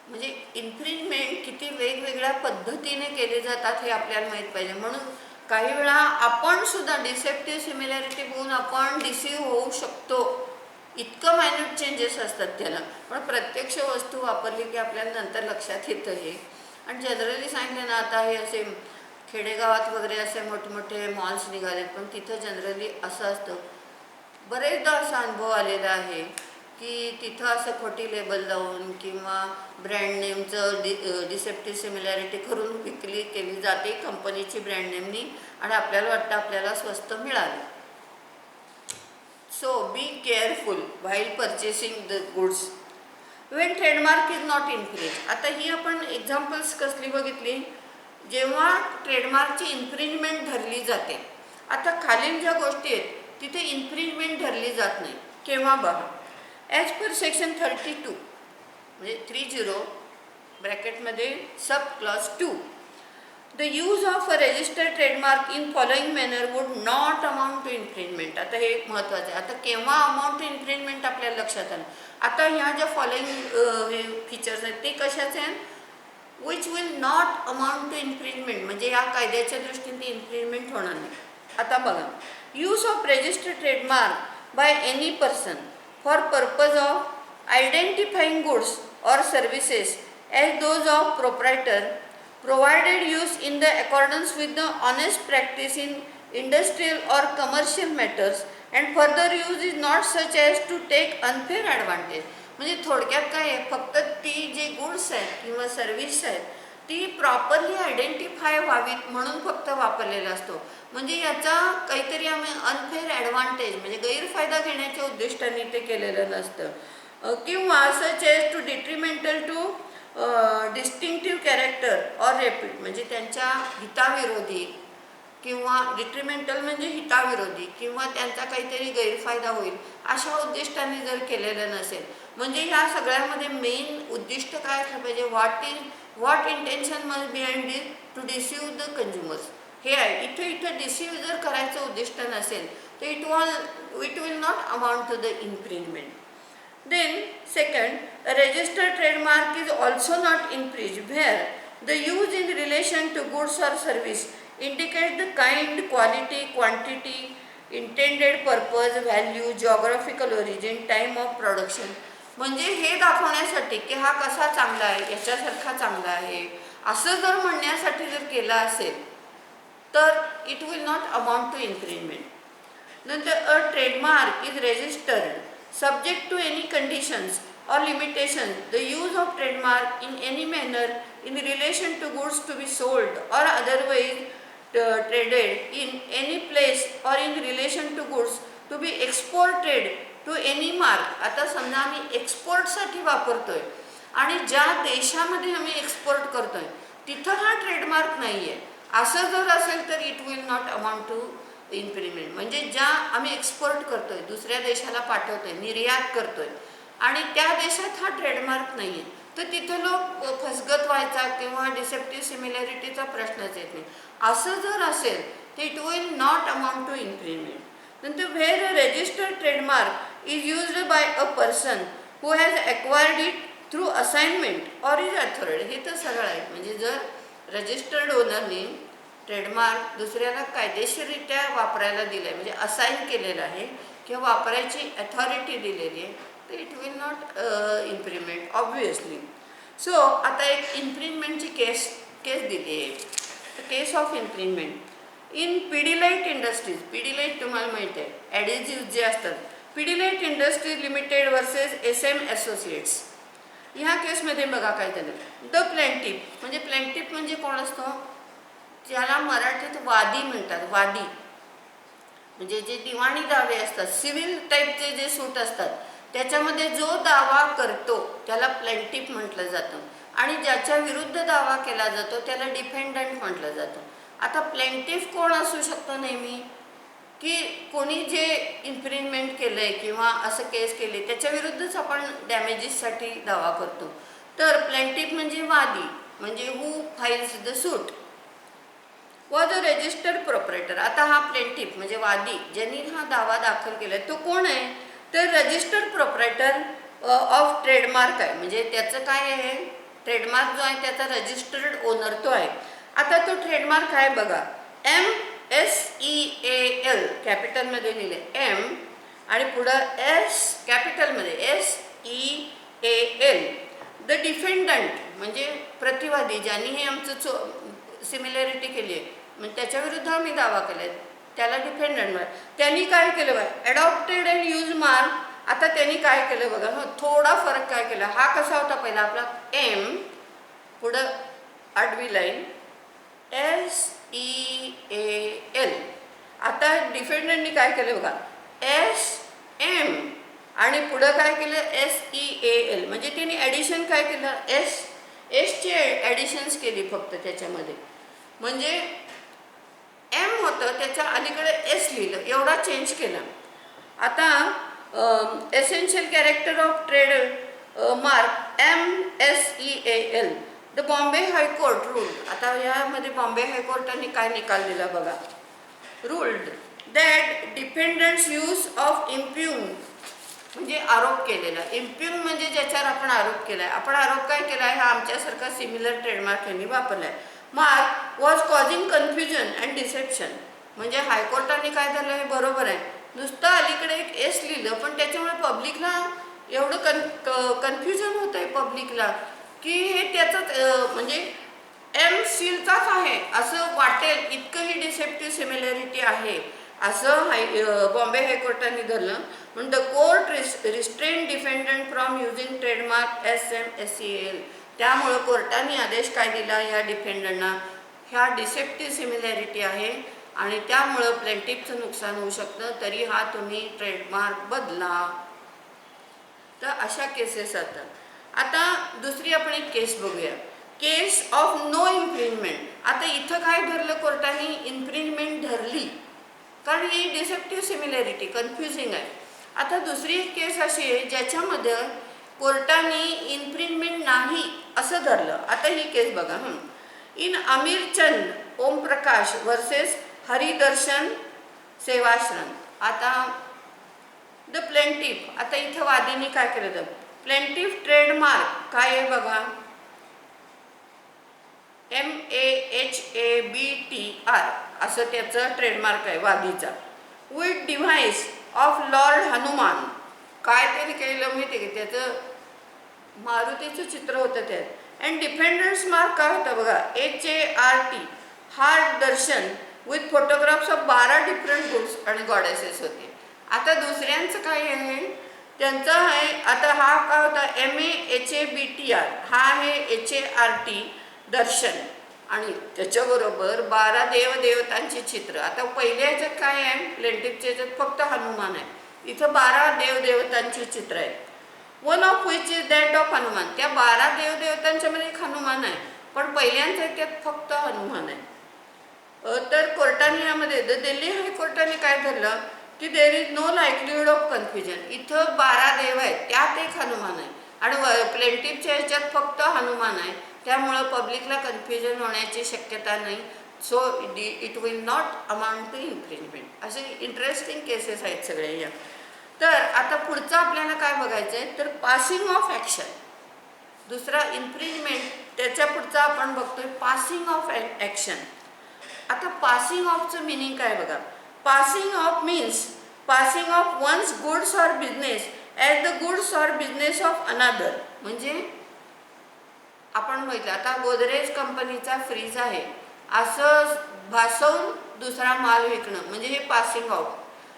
म्हणजे इन्फ्रिंजमेंट किती वेगवेगळ्या पद्धतीने केले जातात हे आपल्याला माहीत पाहिजे. म्हणून काही वेळा आपण सुद्धा डिसेप्टिव्ह सिमिलॅरिटी बघून आपण डिसीव्ह होऊ शकतो. इतकं मायन्यूट चेंजेस असतात त्याला. पण प्रत्यक्ष वस्तू वापरली की आपल्याला नंतर लक्षात येतं हे. आणि जनरली सांगितलं ना, आता हे असे खेडेगावात वगैरे असे मोठमोठे मॉल्स निघालेत, पण तिथं जनरली असं असतं, बरेचदा असा अनुभव आलेला आहे की तिथं असं खोटी लेबल लावून किंवा ब्रँड नेमचं डिसेप्टिव्ह सिमिलॅरिटी करून विक्री केली जाते कंपनीची ब्रँड नेमनी, आणि आपल्याला वाटतं आपल्याला स्वस्त मिळालं. So be careful while purchasing the goods Wien trademark is not infringe. आता ही आपण एक्झाम्पल्स कसली बघितली, जेव्हा ट्रेडमार्कची इन्फ्रिंजमेंट धरली जाते. आता खालील ज्या गोष्टी आहेत तिथे इन्फ्रिंजमेंट धरली जात नाही. केव्हा बघा, ॲज पर सेक्शन 32 म्हणजे 30 ब्रॅकेटमध्ये sub clause 2, the use of a registered trademark in following manner would not amount to infringement. आता हे महत्त्वाचं आहे. आता केव्हा अमाउंट टू इन्फ्रिंजमेंट आपल्याला लक्षात आलं. आता ह्या ज्या फॉलोइंग फीचर्स आहेत ते कशाचे आहेत, which will not amount to infringement, म्हणजे या कायद्याच्या दृष्टीने इन्फ्रिंजमेंट होणार नाही. आता बघा, use of registered trademark by any person for purpose of identifying goods or services as those of proprietor, provided use in the accordance with the honest practice in industrial or commercial matters, and further use is not such as to take unfair advantage. म्हणजे थोडक्यात काय आहे, फक्त ती जी goods आहेत किंवा service आहेत ती प्रॉपरली आयडेंटिफाय व्हावीत म्हणून फक्त वापरलेला असतो. म्हणजे याचा काहीतरी आम्ही अनफेअर ॲडव्हान्टेज म्हणजे गैरफायदा घेण्याच्या उद्दिष्टाने ते केलेलं नसतं. किंवा such as to detrimental to distinctive character or repute, म्हणजे त्यांच्या हिताविरोधी किंवा डिट्रिमेंटल म्हणजे हिताविरोधी किंवा त्यांचा काहीतरी गैरफायदा होईल अशा उद्दिष्टाने जर केलेलं नसेल. म्हणजे ह्या सगळ्यामध्ये मेन उद्दिष्ट काय असलं पाहिजे, what intention must behind it to deceive the consumers, हे आहे. इथं डिसीव्ह जर करायचं उद्दिष्ट नसेल तर it will not amount to the infringement. Then second, a registered trademark is also not infringed where the use in relation to goods or service indicate the kind, quality, quantity, intended purpose, value, geographical origin, time of production. म्हणजे हे दाखवण्यासाठी की हा कसा चांगला आहे, याच्यासारखा चांगला आहे असं जर म्हणण्यासाठी जर केला असेल तर it will not amount to infringement. नंतर a trademark is registered subject to any conditions or limitations. The use of trademark in any manner in relation to goods to be sold or otherwise traded in any place or in relation to goods to be exported to any mark. आता समजा आम्ही एक्सपोर्टसाठी वापरतोय आणि ज्या देशामध्ये आम्ही export करतोय तिथं हा ट्रेडमार्क नाही आहे असं जर असेल तर it will not amount to infringement. म्हणजे ज्या आम्ही एक्सपोर्ट करतोय, दुसऱ्या देशाला पाठवतोय, निर्यात करतोय आणि त्या देशात हा ट्रेडमार्क नाही आहे तर तिथं लोक फसगत व्हायचा किंवा डिसेप्टिव्ह सिमिलॅरिटीचा प्रश्नच येत नाही. असं जर असेल तर it will not amount to infringement. नंतर where a registered trademark is used by a person who has acquired it through assignment or is authorized. हे तर सरळ आहे. म्हणजे जर रजिस्टर्ड ओनरने ट्रेडमार्क दुसऱ्याला कायदेशीररित्या वापरायला दिलं आहे, म्हणजे असाइन केलेलं आहे किंवा वापरायची अथॉरिटी दिलेली आहे, तर it will not infringement obviously. So आता एक इन्फ्रिंजमेंटची केस दिली आहे. Case of infringement in Pidilite industries. Pidilite तुम्हाला माहिती आहे, ॲडिजिव्ह जे असतात. Pidilite industries limited versus SM associates. ह्या केसमध्ये बघा काय झालं. द प्लॅन्टिफ म्हणजे प्लॅन्टिफ म्हणजे कोण असतो, ज्याला मराठीत वादी म्हणतात. वादी म्हणजे जे दिवाणी दावे असतात, सिव्हिल टाईपचे जे सूट असतात, त्याच्यामध्ये जो दावा करतो त्याला प्लॅन्टिफ म्हटलं जातं आणि ज्याच्या विरुद्ध दावा केला जातो त्याला डिफेंडंट म्हटलं जातं. आता प्लॅन्टिफ कोण असू शकतो नेहमी, की कोणी जे इन्फ्रिंजमेंट केलं आहे किंवा असं केस केले त्याच्या विरुद्धच आपण डॅमेजेससाठी दावा करतो. तर प्लॅन्टिफ म्हणजे वादी, म्हणजे who files the suit was a registered proprietor. आता हा प्लॅन्टिफ म्हणजे वादी ज्यांनी हा दावा दाखल केला तो कोण आहे, तर रजिस्टर्ड प्रोप्रायटर ऑफ ट्रेडमार्क आहे. म्हणजे त्याचं काय आहे, ट्रेडमार्क जो आहे त्याचा रजिस्टर्ड ओनर तो आहे. आता तो ट्रेडमार्क आहे बघा, MSEAL कॅपिटलमध्ये लिहिले M आणि पुढं S कॅपिटलमध्ये SEAL. द डिफेंडंट म्हणजे प्रतिवादी, ज्यांनी हे आमचं सिमिलॅरिटी केली आहे म्हणजे त्याच्या विरुद्ध आम्ही दावा केला आहे त्याला डिफेंडंट. त्यांनी काय केलं बघा, ॲडॉप्टेड अँड यूज मार्क. आता त्यांनी काय केलं बघा, थोडा फरक काय केला. हा कसा होता पहिला आपला M, पुढं आडवी लाईन SEAL. आता डिफेंडंटनी काय केलं बघा, SM आणि पुढं काय केलं SEAL. म्हणजे त्यांनी ॲडिशन काय केलं, Sची ॲडिशन्स केली फक्त त्याच्यामध्ये. म्हणजे M होतं त्याच्या अलीकडे S लिहिलं, एवढा चेंज केला. आता essential character of trade mark MSEAL. The Bombay high court rule. आता यामध्ये बॉम्बे हायकोर्टाने काय निकाल दिला बघा. रूल्ड दॅट डिपेंडंट्स यूज ऑफ इम्प्युन म्हणजे आरोप केलेला. इम्प्युन म्हणजे ज्याच्यावर आपण आरोप केला आहे. आपण आरोप काय केला आहे, हा आमच्यासारखा सिमिलर ट्रेडमार्क यांनी वापरला आहे. Mark was causing confusion and deception. म्हणजे हायकोर्टाने काय झालं हे बरोबर आहे, नुसतं अलीकडे एक S लिहिलं पण त्याच्यामुळे पब्लिकला एवढं कन्फ्युजन होतं आहे पब्लिकला की हे त्याचं म्हणजे M सीलचाच आहे असं वाटेल, इतकं ही डिसेप्टिव्ह सिमिलॅरिटी आहे असं बॉम्बे हायकोर्टाने धरलं. म्हणून the court restrain defendant from using trademark SMSEAL. त्यामुळं कोर्टाने आदेश काय दिला, ह्या डिफेंडंटना ह्या डिसेप्टिव्ह सिमिलॅरिटी आहे आणि त्यामुळं प्लॅन्टिफचं नुकसान होऊ शकतं, तरी हा तुम्ही ट्रेडमार्क बदला. तर अशा केसेस असतात. आता दुसरी आपण एक केस बघूया, केस ऑफ नो इन्फ्रिंजमेंट. आता इथं काय धरलं कोर्टाने, इन्फ्रिंजमेंट धरली कारण ही डिसेप्टिव्ह सिमिलॅरिटी कन्फ्युजिंग आहे. आता दुसरी एक केस अशी आहे ज्याच्यामध्ये कोर्टाने इन्फ्रिंजमेंट नाही असं धरलं. आता ही केस बघा, इन अमीरचंद ओमप्रकाश वर्सेस हरिदर्शन सेवाश्रम. आता द प्लॅन्टिफ, आता इथं वादीने काय केलं तर प्लॅन्टिफ ट्रेडमार्क काय आहे बघा, MAHABTR असं त्याचं ट्रेडमार्क आहे वादीचा. With device of lord Hanuman. काय त्याने केलेलं माहिती आहे की त्याचं मारुतीचं चित्र होतं त्यात. अँड डिफेंडर्स मार्क काय होतं बघा, HART heart Darshan with photographs of 12 different books आणि गॉडेसेस होते. आता दुसऱ्यांचं काय आहे, त्यांचं आहे आता हा काय होता MAHABTR, हा आहे HART दर्शन आणि त्याच्याबरोबर 12 देवदेवतांचे चित्र. आता पहिल्या ह्याच्यात काय आहे, प्लॅन्टिफच्या ह्याच्यात फक्त हनुमान आहे, इथं 12 देवदेवतांची चित्र आहेत. One of which is that of Hanuman. त्या 12 देवदेवतांच्यामध्ये एक हनुमान आहे पण पहिल्यांच्या त्यात फक्त हनुमान आहे. तर कोर्टाने यामध्ये दिल्ली हायकोर्टाने काय धरलं की there is no likelihood of confusion. इथं 12 देव आहेत त्यात एक हनुमान आहे आणि प्लॅन्टिफच्या ह्याच्यात फक्त हनुमान आहे, त्यामुळं पब्लिकला कन्फ्युजन होण्याची शक्यता नाही. So it will not amount to infringement. असे इंटरेस्टिंग केसेस आहेत सगळे या. तर आता पुढचं आपल्याला काय बघायचं आहे तर पासिंग ऑफ ॲक्शन. दुसरा इन्फ्रिंजमेंट, त्याच्या पुढचा आपण बघतोय पासिंग ऑफ ॲक्शन. आता पासिंग ऑफचं मिनिंग काय बघा. Passing off means passing off one's goods or business as the goods or business of another. म्हणजे आपण बघितलं आता गोदरेज कंपनीचा फ्रीज आहे असं भासवून दुसरा माल विकणं म्हणजे हे पासिंग ऑफ.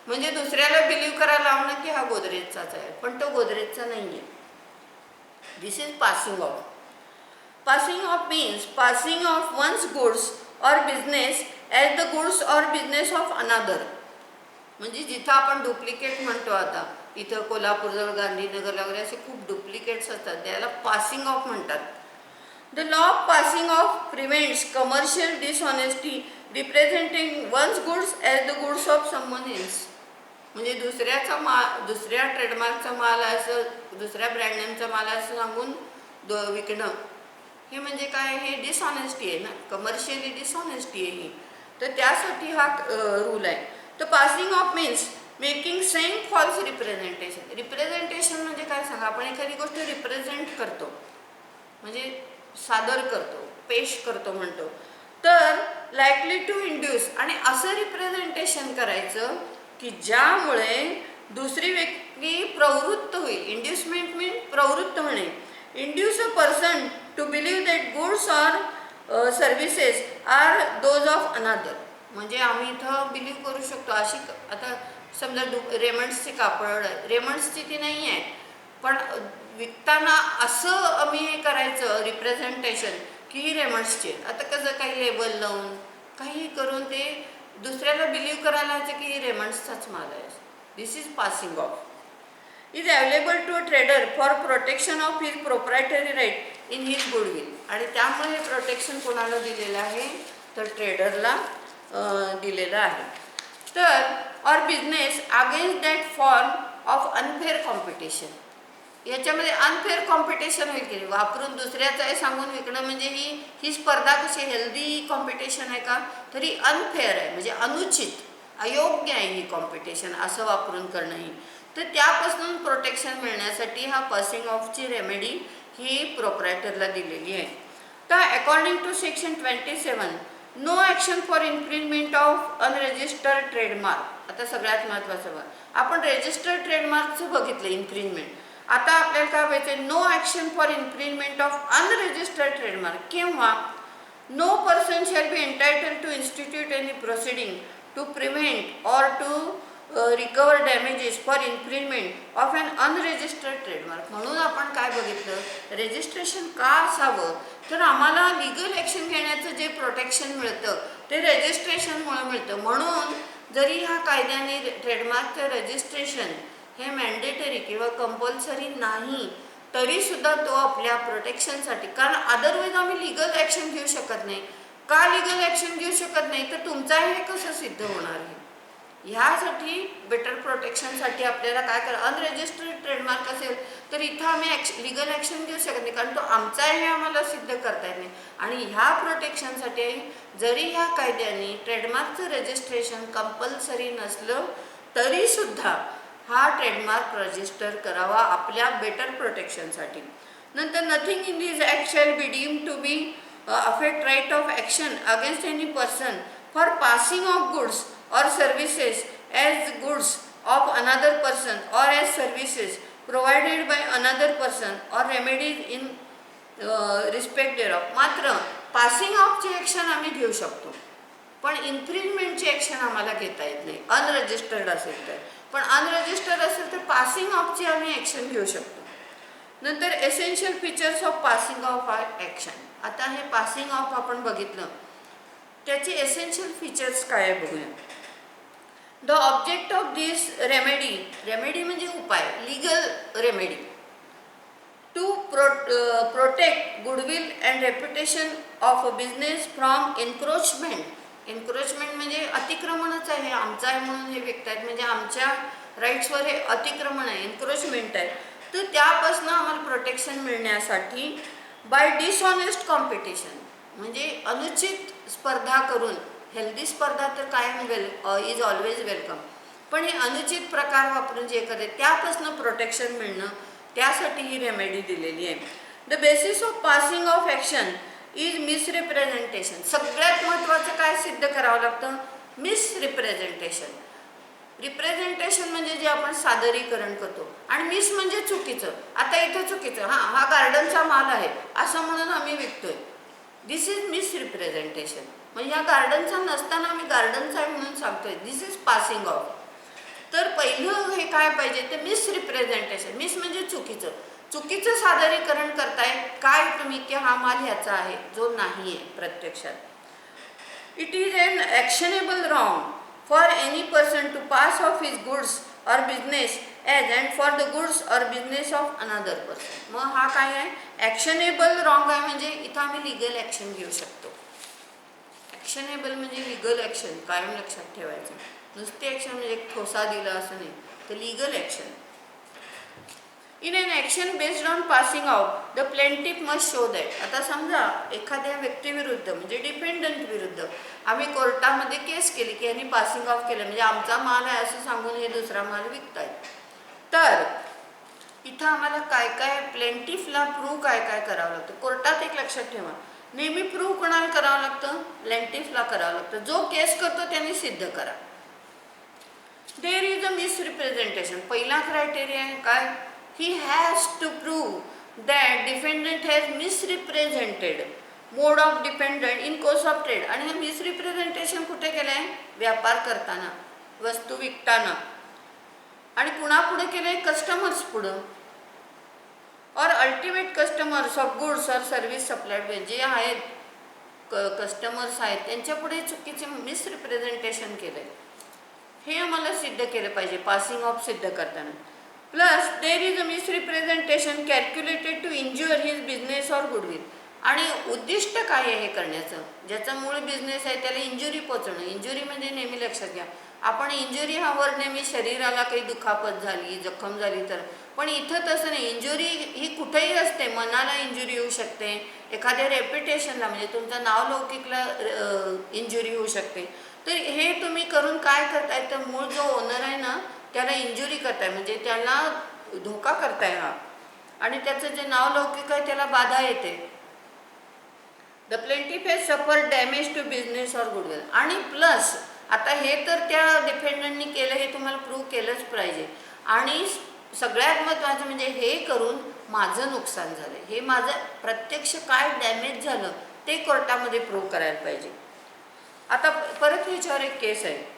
म्हणजे दुसऱ्याला बिलीव्ह करायला लावणं की हा गोदरेजचाच आहे पण तो गोदरेजचा नाही आहे. This is passing off. Passing off means passing off one's goods or business as the goods or business of another. म्हणजे जिथं आपण डुप्लिकेट म्हणतो आता इथं कोल्हापूरजवळ गांधीनगरला वगैरे असे खूप डुप्लिकेट्स असतात त्याला पासिंग ऑफ म्हणतात. The law of passing off prevents commercial dishonesty representing one's goods as the goods of someone else. म्हणजे दुसऱ्याचा माल दुसऱ्या ट्रेडमार्कचा माल असं दुसऱ्या ब्रँड नेमचा माल असं सांगून विकणं हे म्हणजे काय हे डिसऑनेस्टी आहे ना. कमर्शियली डिसऑनेस्टी आहे ही. तर त्यासाठी हा रूल आहे. तर passing off means making same false representation. Representation म्हणजे काय सांगा आपण एखादी गोष्ट रिप्रेझेंट करतो म्हणजे सादर करतो पेश करतो म्हणतो. तर लायकली टू इंड्यूस आणि असं रिप्रेझेंटेशन करायचं की ज्यामुळे दुसरी व्यक्ती प्रवृत्त होईल. इंड्युसमेंट मीन प्रवृत्त होणे. Induce a person to believe that goods or services are those of another. म्हणजे आम्ही इथं बिलीव्ह करू शकतो अशी आता समजा रेमंड्सचे कापड रेमंड्सची ती नाही आहे पण विकताना असं आम्ही हे करायचं रिप्रेझेंटेशन की ही रेमंड्सची. आता कसं काही लेबल लावून काही करून ते दुसऱ्याला बिलीव्ह करायला की ही रेमंड्सचाच माल आहे. This is passing off. Is available to a trader for protection of his proprietary right in his goodwill. आणि त्यामुळे हे प्रोटेक्शन कोणाला दिलेलं आहे तर ट्रेडरला दिलेलं आहे. तर or business against that form of unfair competition. याच्यामध्ये अनफेअर कॉम्पिटिशन होईल की वापरून दुसऱ्याचं आहे सांगून विकणं म्हणजे ही स्पर्धा कशी हेल्दी कॉम्पिटिशन आहे का तरी अनफेअर आहे म्हणजे अनुचित अयोग्य आहे ही कॉम्पिटिशन असं वापरून करणं ही. तर त्यापासून प्रोटेक्शन मिळण्यासाठी हा पासिंग ऑफची रेमेडी ही प्रोप्रायटरला दिलेली आहे. तर according to section 27 no action for infringement of unregistered trademark. आता सगळ्यात महत्त्वाचं आपण रजिस्टर्ड ट्रेडमार्कचं बघितलं इन्फ्रिंजमेंट. आता आपल्याला काय व्हायचं no action for infringement of unregistered trademark किंवा no person shall be entitled to institute any proceeding to prevent or to recover damages for infringement of an unregistered trademark. म्हणून आपण काय बघितलं रजिस्ट्रेशन का असावं तर आम्हाला लिगल ॲक्शन घेण्याचं जे प्रोटेक्शन मिळतं ते रजिस्ट्रेशनमुळे मिळतं. म्हणून जरी ह्या कायद्याने ट्रेडमार्कचं रजिस्ट्रेशन हे मॅन्डेटरी किंवा कंपल्सरी नाही तरीसुद्धा तो आपल्या प्रोटेक्शनसाठी कारण अदरवाईज आम्ही लिगल ॲक्शन घेऊ शकत नाही. का लिगल ॲक्शन घेऊ शकत नाही तर तुमचं हे कसं सिद्ध होणार आहे. ह्यासाठी बेटर प्रोटेक्शनसाठी आपल्याला काय करा अनरजिस्टर्ड ट्रेडमार्क असेल तर इथं आम्ही लिगल ॲक्शन घेऊ शकत नाही कारण तो आमचा आहे हे आम्हाला सिद्ध करता येत नाही. आणि ह्या प्रोटेक्शनसाठी जरी ह्या कायद्याने ट्रेडमार्कचं रजिस्ट्रेशन कंपल्सरी नसलं तरीसुद्धा हा ट्रेडमार्क रजिस्टर करावा आपल्या बेटर प्रोटेक्शनसाठी. नंतर nothing in this act shall be deemed to be affect right of action against any person for passing off goods or services as goods of another person or as services provided by another person or remedied in respect thereof. मात्र passing ऑफची action आम्ही घेऊ शकतो पण इन्फ्रिंजमेंटची action आम्हाला घेता येत नाही unregistered असेल तर. पण अनरजिस्टर्ड असेल तर पासिंग ऑफची आम्ही ॲक्शन घेऊ शकतो. नंतर essential features of passing off action. आता हे पासिंग ऑफ आपण बघितलं त्याचे एसेन्शियल फीचर्स काय आहे बघूया. The object of this remedy म्हणजे उपाय legal remedy to protect goodwill and reputation of a business from encroachment. Encroachment म्हणजे अतिक्रमणच आहे आमचं आहे म्हणून हे विकतायत म्हणजे आमच्या राईट्सवर हे अतिक्रमण आहे एन्क्रोचमेंट आहे. तर त्यापासून आम्हाला प्रोटेक्शन मिळण्यासाठी बाय डिसऑनेस्ट कॉम्पिटिशन म्हणजे अनुचित स्पर्धा करून हेल्दी स्पर्धा तर कायम इज ऑलवेज वेलकम. पण हे अनुचित प्रकार वापरून जे करते त्यापासून प्रोटेक्शन मिळणं, त्यासाठी ही रेमेडी दिलेली आहे. The basis of passing off action is misrepresentation. सगळ्यात महत्त्वाचं काय सिद्ध करावं लागतं? मिसरिप्रेझेंटेशन. रिप्रेझेंटेशन म्हणजे जे आपण सादरीकरण करतो, आणि मिस म्हणजे चुकीचं. आता इथं चुकीचं, हा गार्डनचा माल आहे असं म्हणून आम्ही विकतोय, दिस इज मिसरिप्रेझेंटेशन. म्हणजे या गार्डनचा नसताना आम्ही गार्डनचा आहे म्हणून सांगतोय, दिस इज पासिंग ऑफ. तर पहिलं हे काय पाहिजे ते मिसरिप्रेझेंटेशन. मिस म्हणजे चुकीचं सादरीकरण करताय काय तुम्ही, की हा माल ह्याचा आहे जो नाही आहे प्रत्यक्षात. It is an actionable wrong for any person to pass off his goods or business as and for the goods or business of another person. मग हा काय आहे? ॲक्शनेबल रॉंग आहे, म्हणजे इथं आम्ही लिगल ॲक्शन घेऊ शकतो. ॲक्शनेबल म्हणजे लिगल ॲक्शन, कायम लक्षात ठेवायचं. नुसती ॲक्शन म्हणजे ठोसा दिला असं नाही, तर legal action. In an action based on passing of the plaintiff must show that. आता समजा एखाद्या व्यक्तीविरुद्ध म्हणजे डिपेंडंट विरुद्ध आम्ही कोर्टामध्ये केस केली की यांनी पासिंग ऑफ केलं, म्हणजे आमचा माल आहे असं सांगून हे दुसरा माल विकतायत. तर इथं आम्हाला काय काय प्लेंटिफला प्रूव्ह काय काय करावं लागतं. कोर्टात एक लक्षात ठेवा, नेहमी प्रूव्ह कोणाला करावं लागतं? प्लेंटिफला करावं लागतं. जो केस करतो त्यांनी सिद्ध करा. There is a misrepresentation. पहिला क्रायटेरिया आहे काय? He has to prove that defendant has misrepresented mode of dependent in course of trade. आणि हे मिसरिप्रेझेंटेशन कुठे केलं आहे? व्यापार करताना, वस्तू विकताना. आणि कुणापुढे केलं आहे? कस्टमर्स पुढं. और अल्टिमेट कस्टमर्स ऑफ गुड्स और सर्व्हिस सप्लायड बाय, जे आहेत कस्टमर्स आहेत त्यांच्यापुढे चुकीचे मिसरिप्रेझेंटेशन केलं आहे, हे आम्हाला सिद्ध केलं पाहिजे पासिंग ऑफ सिद्ध करताना. Plus there is a misrepresentation calculated to injure his business or goodwill. आणि उद्दिष्ट काय आहे हे करण्याचं? ज्याचा मूळ बिझनेस आहे त्याला इंजुरी पोचवणं. इंजुरी म्हणजे नेहमी लक्षात घ्या, आपण इंजुरी हा वर्ड नेहमी शरीराला काही दुखापत झाली, जखम झाली तर, पण इथं तसं नाही. इंजुरी ही कुठेही असते. मनाला इंजुरी होऊ शकते, एखाद्या रेप्युटेशनला म्हणजे तुमच्या नावलौकिकला इंजुरी होऊ शकते. तर हे तुम्ही करून काय करताय, तर मूळ जो ओनर आहे ना त्याला इंजुरी करताय, म्हणजे त्याला धोका करताय हा, आणि त्याचं जे नावलौकिक आहे त्याला बाधा येते. द प्लेंटिफ हॅज सफर damage to business or goodwill. आणि प्लस आता हे तर त्या डिफेंडंटनी केलं, हे तुम्हाला प्रूव्ह केलंच पाहिजे. आणि सगळ्यात महत्त्वाचं म्हणजे हे करून माझं नुकसान झालं, हे माझं प्रत्यक्ष काय डॅमेज झालं ते कोर्टामध्ये प्रूव्ह करायला पाहिजे. आता परत ह्याच्यावर एक केस आहे,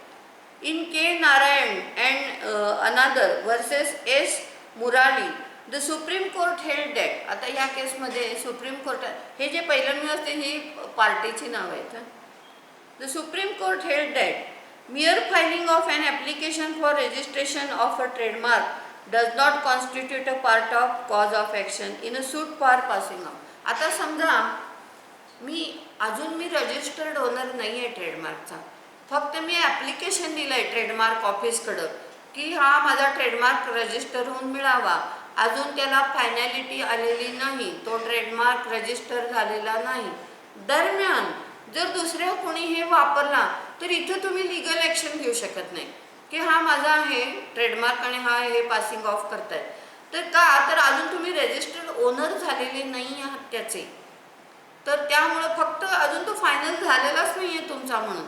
इन के नारायण अँड अनादर versus S Murali. The supreme court held that. आता ह्या केसमध्ये सुप्रीम कोर्टात हे जे पहिल्यांदा असते ही पार्टीची नाव आहेत. The supreme court held that mere filing of an application for registration of a trademark does not constitute a part of cause of action in a suit for passing off. आता समजा मी registered owner नाही आहे ट्रेडमार्कचा, फक्त मी application दिलं आहे trademark ऑफिसकडं की हा माझा ट्रेडमार्क रजिस्टर होऊन मिळावा. अजून त्याला फायनॅलिटी आलेली नाही, तो ट्रेडमार्क रजिस्टर झालेला नाही. दरम्यान जर दुसऱ्या कोणी हे वापरला तर इथं तुम्ही लिगल ॲक्शन घेऊ शकत नाही की हा माझा आहे ट्रेडमार्क आणि हा हे पासिंग ऑफ करताय. तर का? तर अजून तुम्ही रजिस्टर्ड ओनर झालेले नाही आहात त्याचे. तर त्यामुळं फक्त अजून तो फायनल झालेलाच नाही आहे तुमचा. म्हणून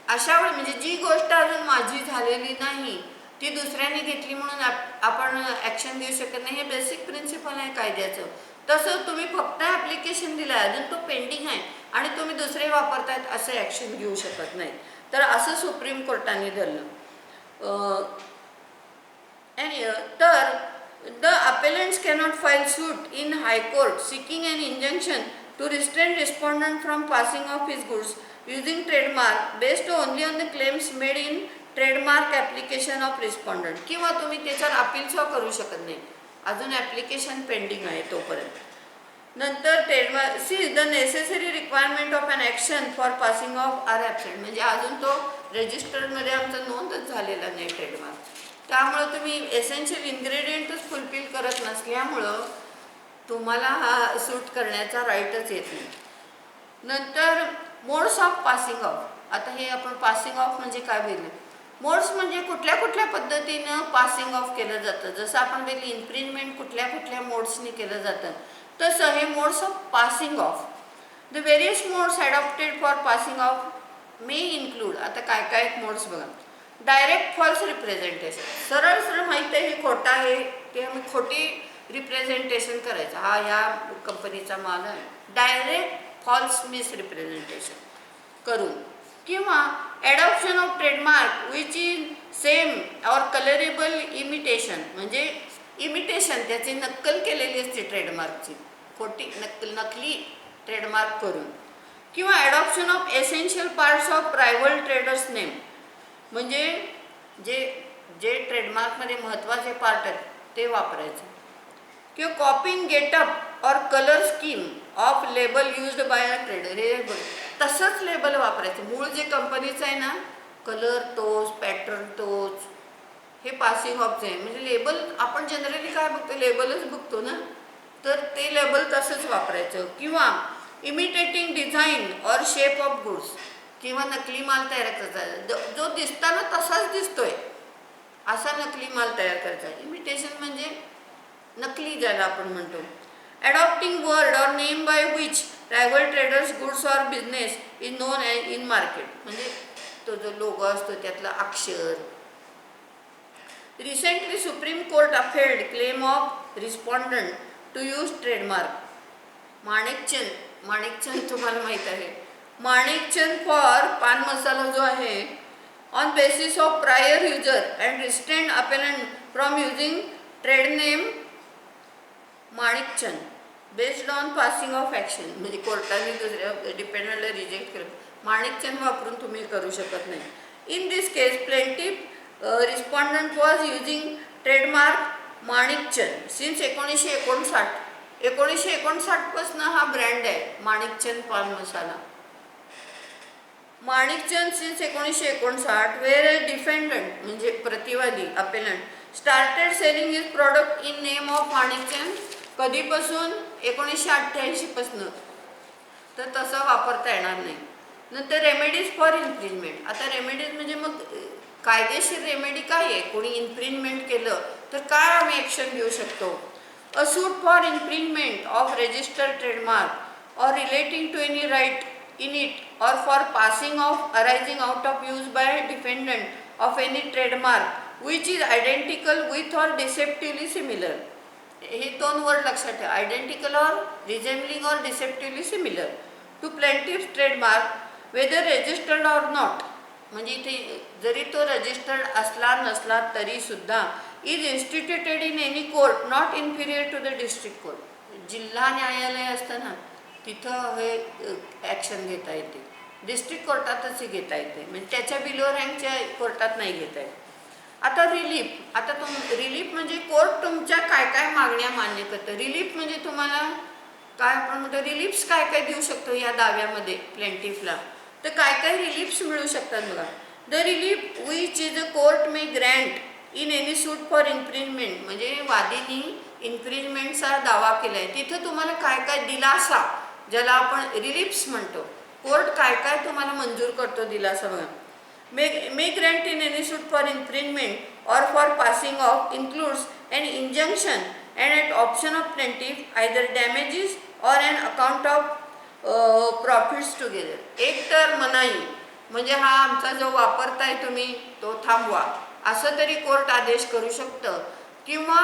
अशा वेळी म्हणजे जी गोष्ट अजून माझी झालेली नाही ती दुसऱ्याने घेतली म्हणून आपण ॲक्शन घेऊ शकत नाही. हे बेसिक प्रिन्सिपल आहे कायद्याचं. तसं तुम्ही फक्त ॲप्लिकेशन दिलं आहे, अजून तो पेंडिंग आहे आणि तुम्ही दुसरे वापरतायत, असं ॲक्शन घेऊ शकत नाही. तर असं सुप्रीम कोर्टाने धरलं. तर the appellants cannot file suit in high court seeking an injunction to restrain respondent from passing off his goods using trademark based only on the claims made in trademark application of respondent. किंवा तुम्ही त्याच्यावर appeal सुद्धा करू शकत नाही, अजून application pending आहे तोपर्यंत. नंतर trademark see the necessary requirement of an action for passing off are absent. म्हणजे अजून तो रजिस्टर्डमध्ये आमचा नोंदच झालेला नाही ट्रेडमार्क. त्यामुळं तुम्ही एसेन्शियल इन्ग्रेडियंटच फुलफिल करत नसल्यामुळं तुम्हाला हा सूट करण्याचा राईटच येत नाही. नंतर मोड्स ऑफ पासिंग ऑफ. आता हे आपण पासिंग ऑफ म्हणजे काय बोलले, मोड्स म्हणजे कुठल्या कुठल्या पद्धतीनं पासिंग ऑफ केलं जातं. जसं आपण बघितलं इन्फ्रिंजमेंट कुठल्या कुठल्या मोड्सनी केलं जातं, तसं हे modes of passing of. The various modes adopted for passing of May include. आता काय काय मोड्स बघा. डायरेक्ट फॉल्स रिप्रेझेंटेशन, सरळ सरळ माहीत आहे हे खोटं आहे, ते आम्ही खोटी रिप्रेझेंटेशन करायचं, हा ह्या कंपनीचा माल आहे, डायरेक्ट फॉल्स मिस रिप्रेझेंटेशन करून. किंवा adoption of trademark which is same or colourable imitation, म्हणजे इमिटेशन त्याची नक्कल केलेली असते ट्रेडमार्कची, खोटी नकली ट्रेडमार्क करून. किंवा adoption of essential parts of rival traders name, म्हणजे जे जे ट्रेडमार्कमध्ये महत्त्वाचे पार्ट आहेत ते वापरायचे. किंवा कॉपिंग गेटअप और colour scheme of label used by a trader, हे तसंच लेबल वापरायचं. मूळ जे कंपनीचं आहे ना, कलर तोच, पॅटर्न तोच, हे पासिंग ऑफचं आहे. म्हणजे लेबल आपण जनरली काय बघतो, लेबलच बघतो ना, तर ते लेबल तसंच वापरायचं. किंवा इमिटेटिंग डिझाईन और शेप ऑफ गुड्स, किंवा नकली माल तयार करायचा, जो दिसताना तसाच दिसतोय असा नकली माल तयार करायचा. इमिटेशन म्हणजे नकली ज्याला आपण म्हणतो. Adopting word or name by which rival traders goods or business is known in market, म्हणजे तो जो लोगो असतो त्यातला अक्षर. Recently supreme court upheld claim of respondent to use trademark. Manikchand तुम्हाला माहीत आहे, माणिकचंद फॉर पान मसाला जो आहे, on basis of prior user and restrained appellant from using trade name Manikchand based on passing off action, म्हणजे कोर्टाने दुसऱ्या डिपेंडंटला रिजेक्ट केलं. माणिकचंद वापरून तुम्ही करू शकत नाही. In this case plaintiff respondent was using trademark Manikchand since 1959. 1959 पासून हा ब्रँड आहे माणिकचंद पान मसाला. माणिकचंद सिन्स 1959 वेर ए डिफेंडंट, म्हणजे प्रतिवादी appellant, started selling his product in name of Manikchand. कधीपासून? 1988 पासून. तर तसं वापरता येणार नाही. नंतर रेमेडीज फॉर इन्फ्रिंजमेंट. आता रेमेडीज म्हणजे मग कायदेशीर रेमेडी काय आहे, कोणी इन्फ्रिंजमेंट केलं तर काय आम्ही ॲक्शन घेऊ शकतो. A suit for infringement of registered trademark or relating to any right in it or for passing off arising out of use by defendant of any trademark which is identical with or deceptively similar. हे दोन word लक्षात ठेवा, identical or resembling or deceptively similar to plaintiff trademark whether registered or not. म्हणजे इथे जरी तो registered असला नसला तरी सुद्धा is instituted in any court not inferior to the district court. जिल्हा न्यायालय असतं ना, तिथं हे ॲक्शन घेता येते. डिस्ट्रिक्ट कोर्टातच घेता येते, म्हणजे त्याच्या बिलो रँकच्या कोर्टात नाही घेता येत. आता रिलीफ. आता रिलीफ म्हणजे कोर्ट तुमच्या काय काय मागण्या मान्य करतं. रिलीफ म्हणजे तुम्हाला काय आपण म्हणतो, रिलीफ्स काय काय देऊ शकतो या दाव्यामध्ये प्लेंटिफला, तर काय काय रिलीफ्स मिळू शकतात बघा. The relief which is a court may grant in any suit for infringement, म्हणजे वादीनी इन्फ्रिंजमेंटचा दावा केला आहे, तिथं तुम्हाला काय काय दिलासा, ज्याला आपण रिलीफ्स म्हणतो, कोर्ट काय काय तुम्हाला मंजूर करतो दिलासा बघा. May grant in any suit for infringement or for passing off includes an injunction and at option of plaintiff either damages or an account of profits together. एक तर मनाई, म्हणजे हा आमचा जो वापरताय तुम्ही तो थांबवा, असं तरी कोर्ट आदेश करू शकतं. किंवा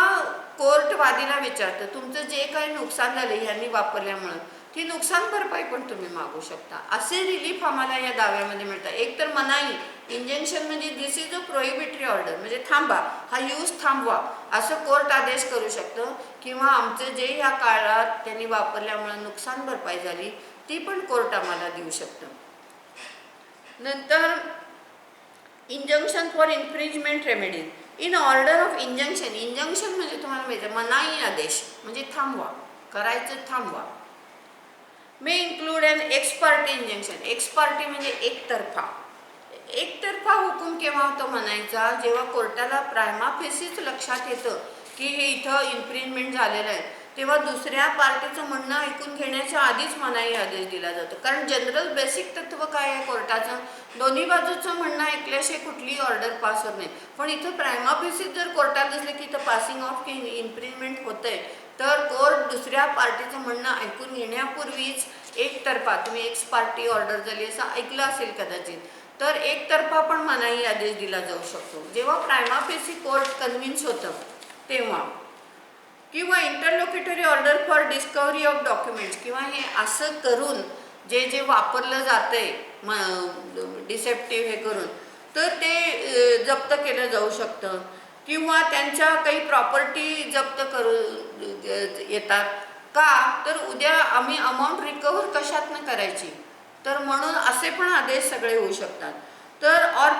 कोर्ट वादीला विचारतं तुमचं जे काही नुकसान झालं ह्यांनी वापरल्यामुळं, ती नुकसान भरपाई पण तुम्ही मागू शकता. असे रिलीफ आम्हाला या दाव्यामध्ये मिळतात. एक तर मनाई, इंजंक्शन म्हणजे दिस इज अ प्रोहिबिटरी ऑर्डर, म्हणजे थांबा, हा यूज थांबवा, असं कोर्ट आदेश करू शकतं. किंवा आमचं जे ह्या काळात त्यांनी वापरल्यामुळं नुकसान भरपाई झाली ती पण कोर्ट आम्हाला देऊ शकतं. नंतर injunction for infringement remedies. In order of injunction. Injunction म्हणजे तुम्हाला माहिती आहे मनाई आदेश, म्हणजे थांबवा, करायचं थांबवा. May include an ex parte injunction. Ex parte म्हणजे एकतर्फा. एकतर्फा हुकूम केव्हा होतो म्हणायचा, जेव्हा कोर्टाला प्रायमा फेसीच लक्षात येतं की हे इथं इन्फ्रिंजमेंट झालेलं आहे, तेव्हा दुसऱ्या पार्टीचं म्हणणं ऐकून घेण्याच्या आधीच मनाई आदेश दिला जातो. कारण जनरल बेसिक तत्व काय आहे कोर्टाचं, दोन्ही बाजूचं म्हणणं ऐकल्याशिवाय कुठलीही ऑर्डर पास होत नाही. पण इथं प्रायमा फेसी जर कोर्टात दिसलं की इथं पासिंग ऑफ की इन्फ्रिंजमेंट होतंय, तर कोर्ट दुसऱ्या पार्टीचं म्हणणं ऐकून घेण्यापूर्वीच एकतर्फा, तुम्ही एक्स पार्टी ऑर्डर झाली असं ऐकलं असेल कदाचित, तर एकतर्फा पण मनाई आदेश दिला जाऊ शकतो. जेव्हा प्रायमा फेसी कोर्ट कन्व्हिन्स होतं तेव्हा, किंवा interlocutory order for discovery of documents, किंवा हे असं करून जे जे वापरलं जातंय डिसेप्टिव्ह हे करून, तर ते जप्त केलं जाऊ शकतं. किंवा त्यांच्या काही प्रॉपर्टी जप्त करू येतात का, तर उद्या आम्ही अमाऊंट रिकवर कशातनं करायची, तर म्हणून असे पण आदेश सगळे होऊ शकतात. तर or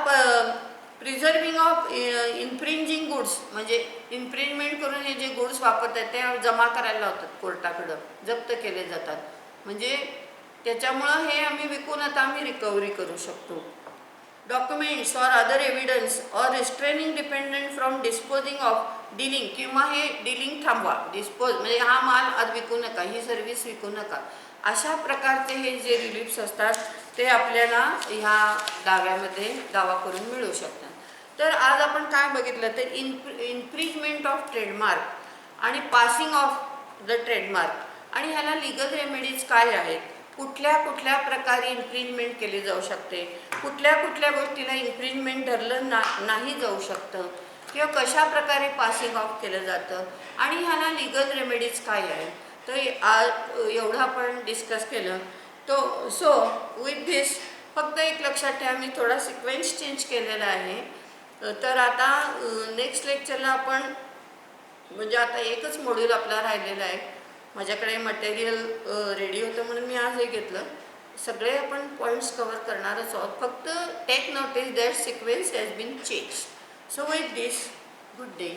preserving of infringing goods, म्हणजे इन्फ्रिंजमेंट करून हे जे गुड्स वापरतात ते जमा करायला लावतात कोर्टाकडं, जप्त केले जातात. म्हणजे त्याच्यामुळं हे आम्ही विकून आता आम्ही रिकव्हरी करू शकतो. Documents or other evidence or restraining dependent from disposing of dealing, किंवा हे डीलिंग थांबवा, डिस्पोज म्हणजे हा माल आज विकू नका, ही सर्व्हिस विकू नका, अशा प्रकारचे हे जे रिलीफ्स असतात ते आपल्याला ह्या दाव्यामध्ये दावा करून मिळू शकतात. तर आज आपण काय बघितलं, तर इन्फ्रिजमेंट ऑफ ट्रेडमार्क आणि पासिंग ऑफ द ट्रेडमार्क, आणि ह्याला लिगल रेमेडीज काय आहेत, कुठल्या कुठल्या प्रकारे इन्फ्रिजमेंट केली जाऊ शकते, कुठल्या कुठल्या गोष्टीला इन्फ्रिजमेंट धरलं नाही जाऊ शकतं, किंवा कशा प्रकारे पासिंग ऑफ केलं जातं, आणि ह्याला लिगल रेमेडीज काय आहे. तर आज एवढं आपण डिस्कस केलं. तो सो विथ दिस फक्त एक लक्षात ठेवा, मी थोडा सिक्वेन्स चेंज केलेला आहे. तर आता नेक्स्ट लेक्चरला आपण, म्हणजे आता एकच मॉड्यूल आपला राहिलेला आहे, माझ्याकडे मटेरियल रेडी होतं म्हणून मी आज हे घेतलं. सगळे आपण पॉईंट्स कवर करणारच आहोत, फक्त take notice that sequence has been change. So with this, good day.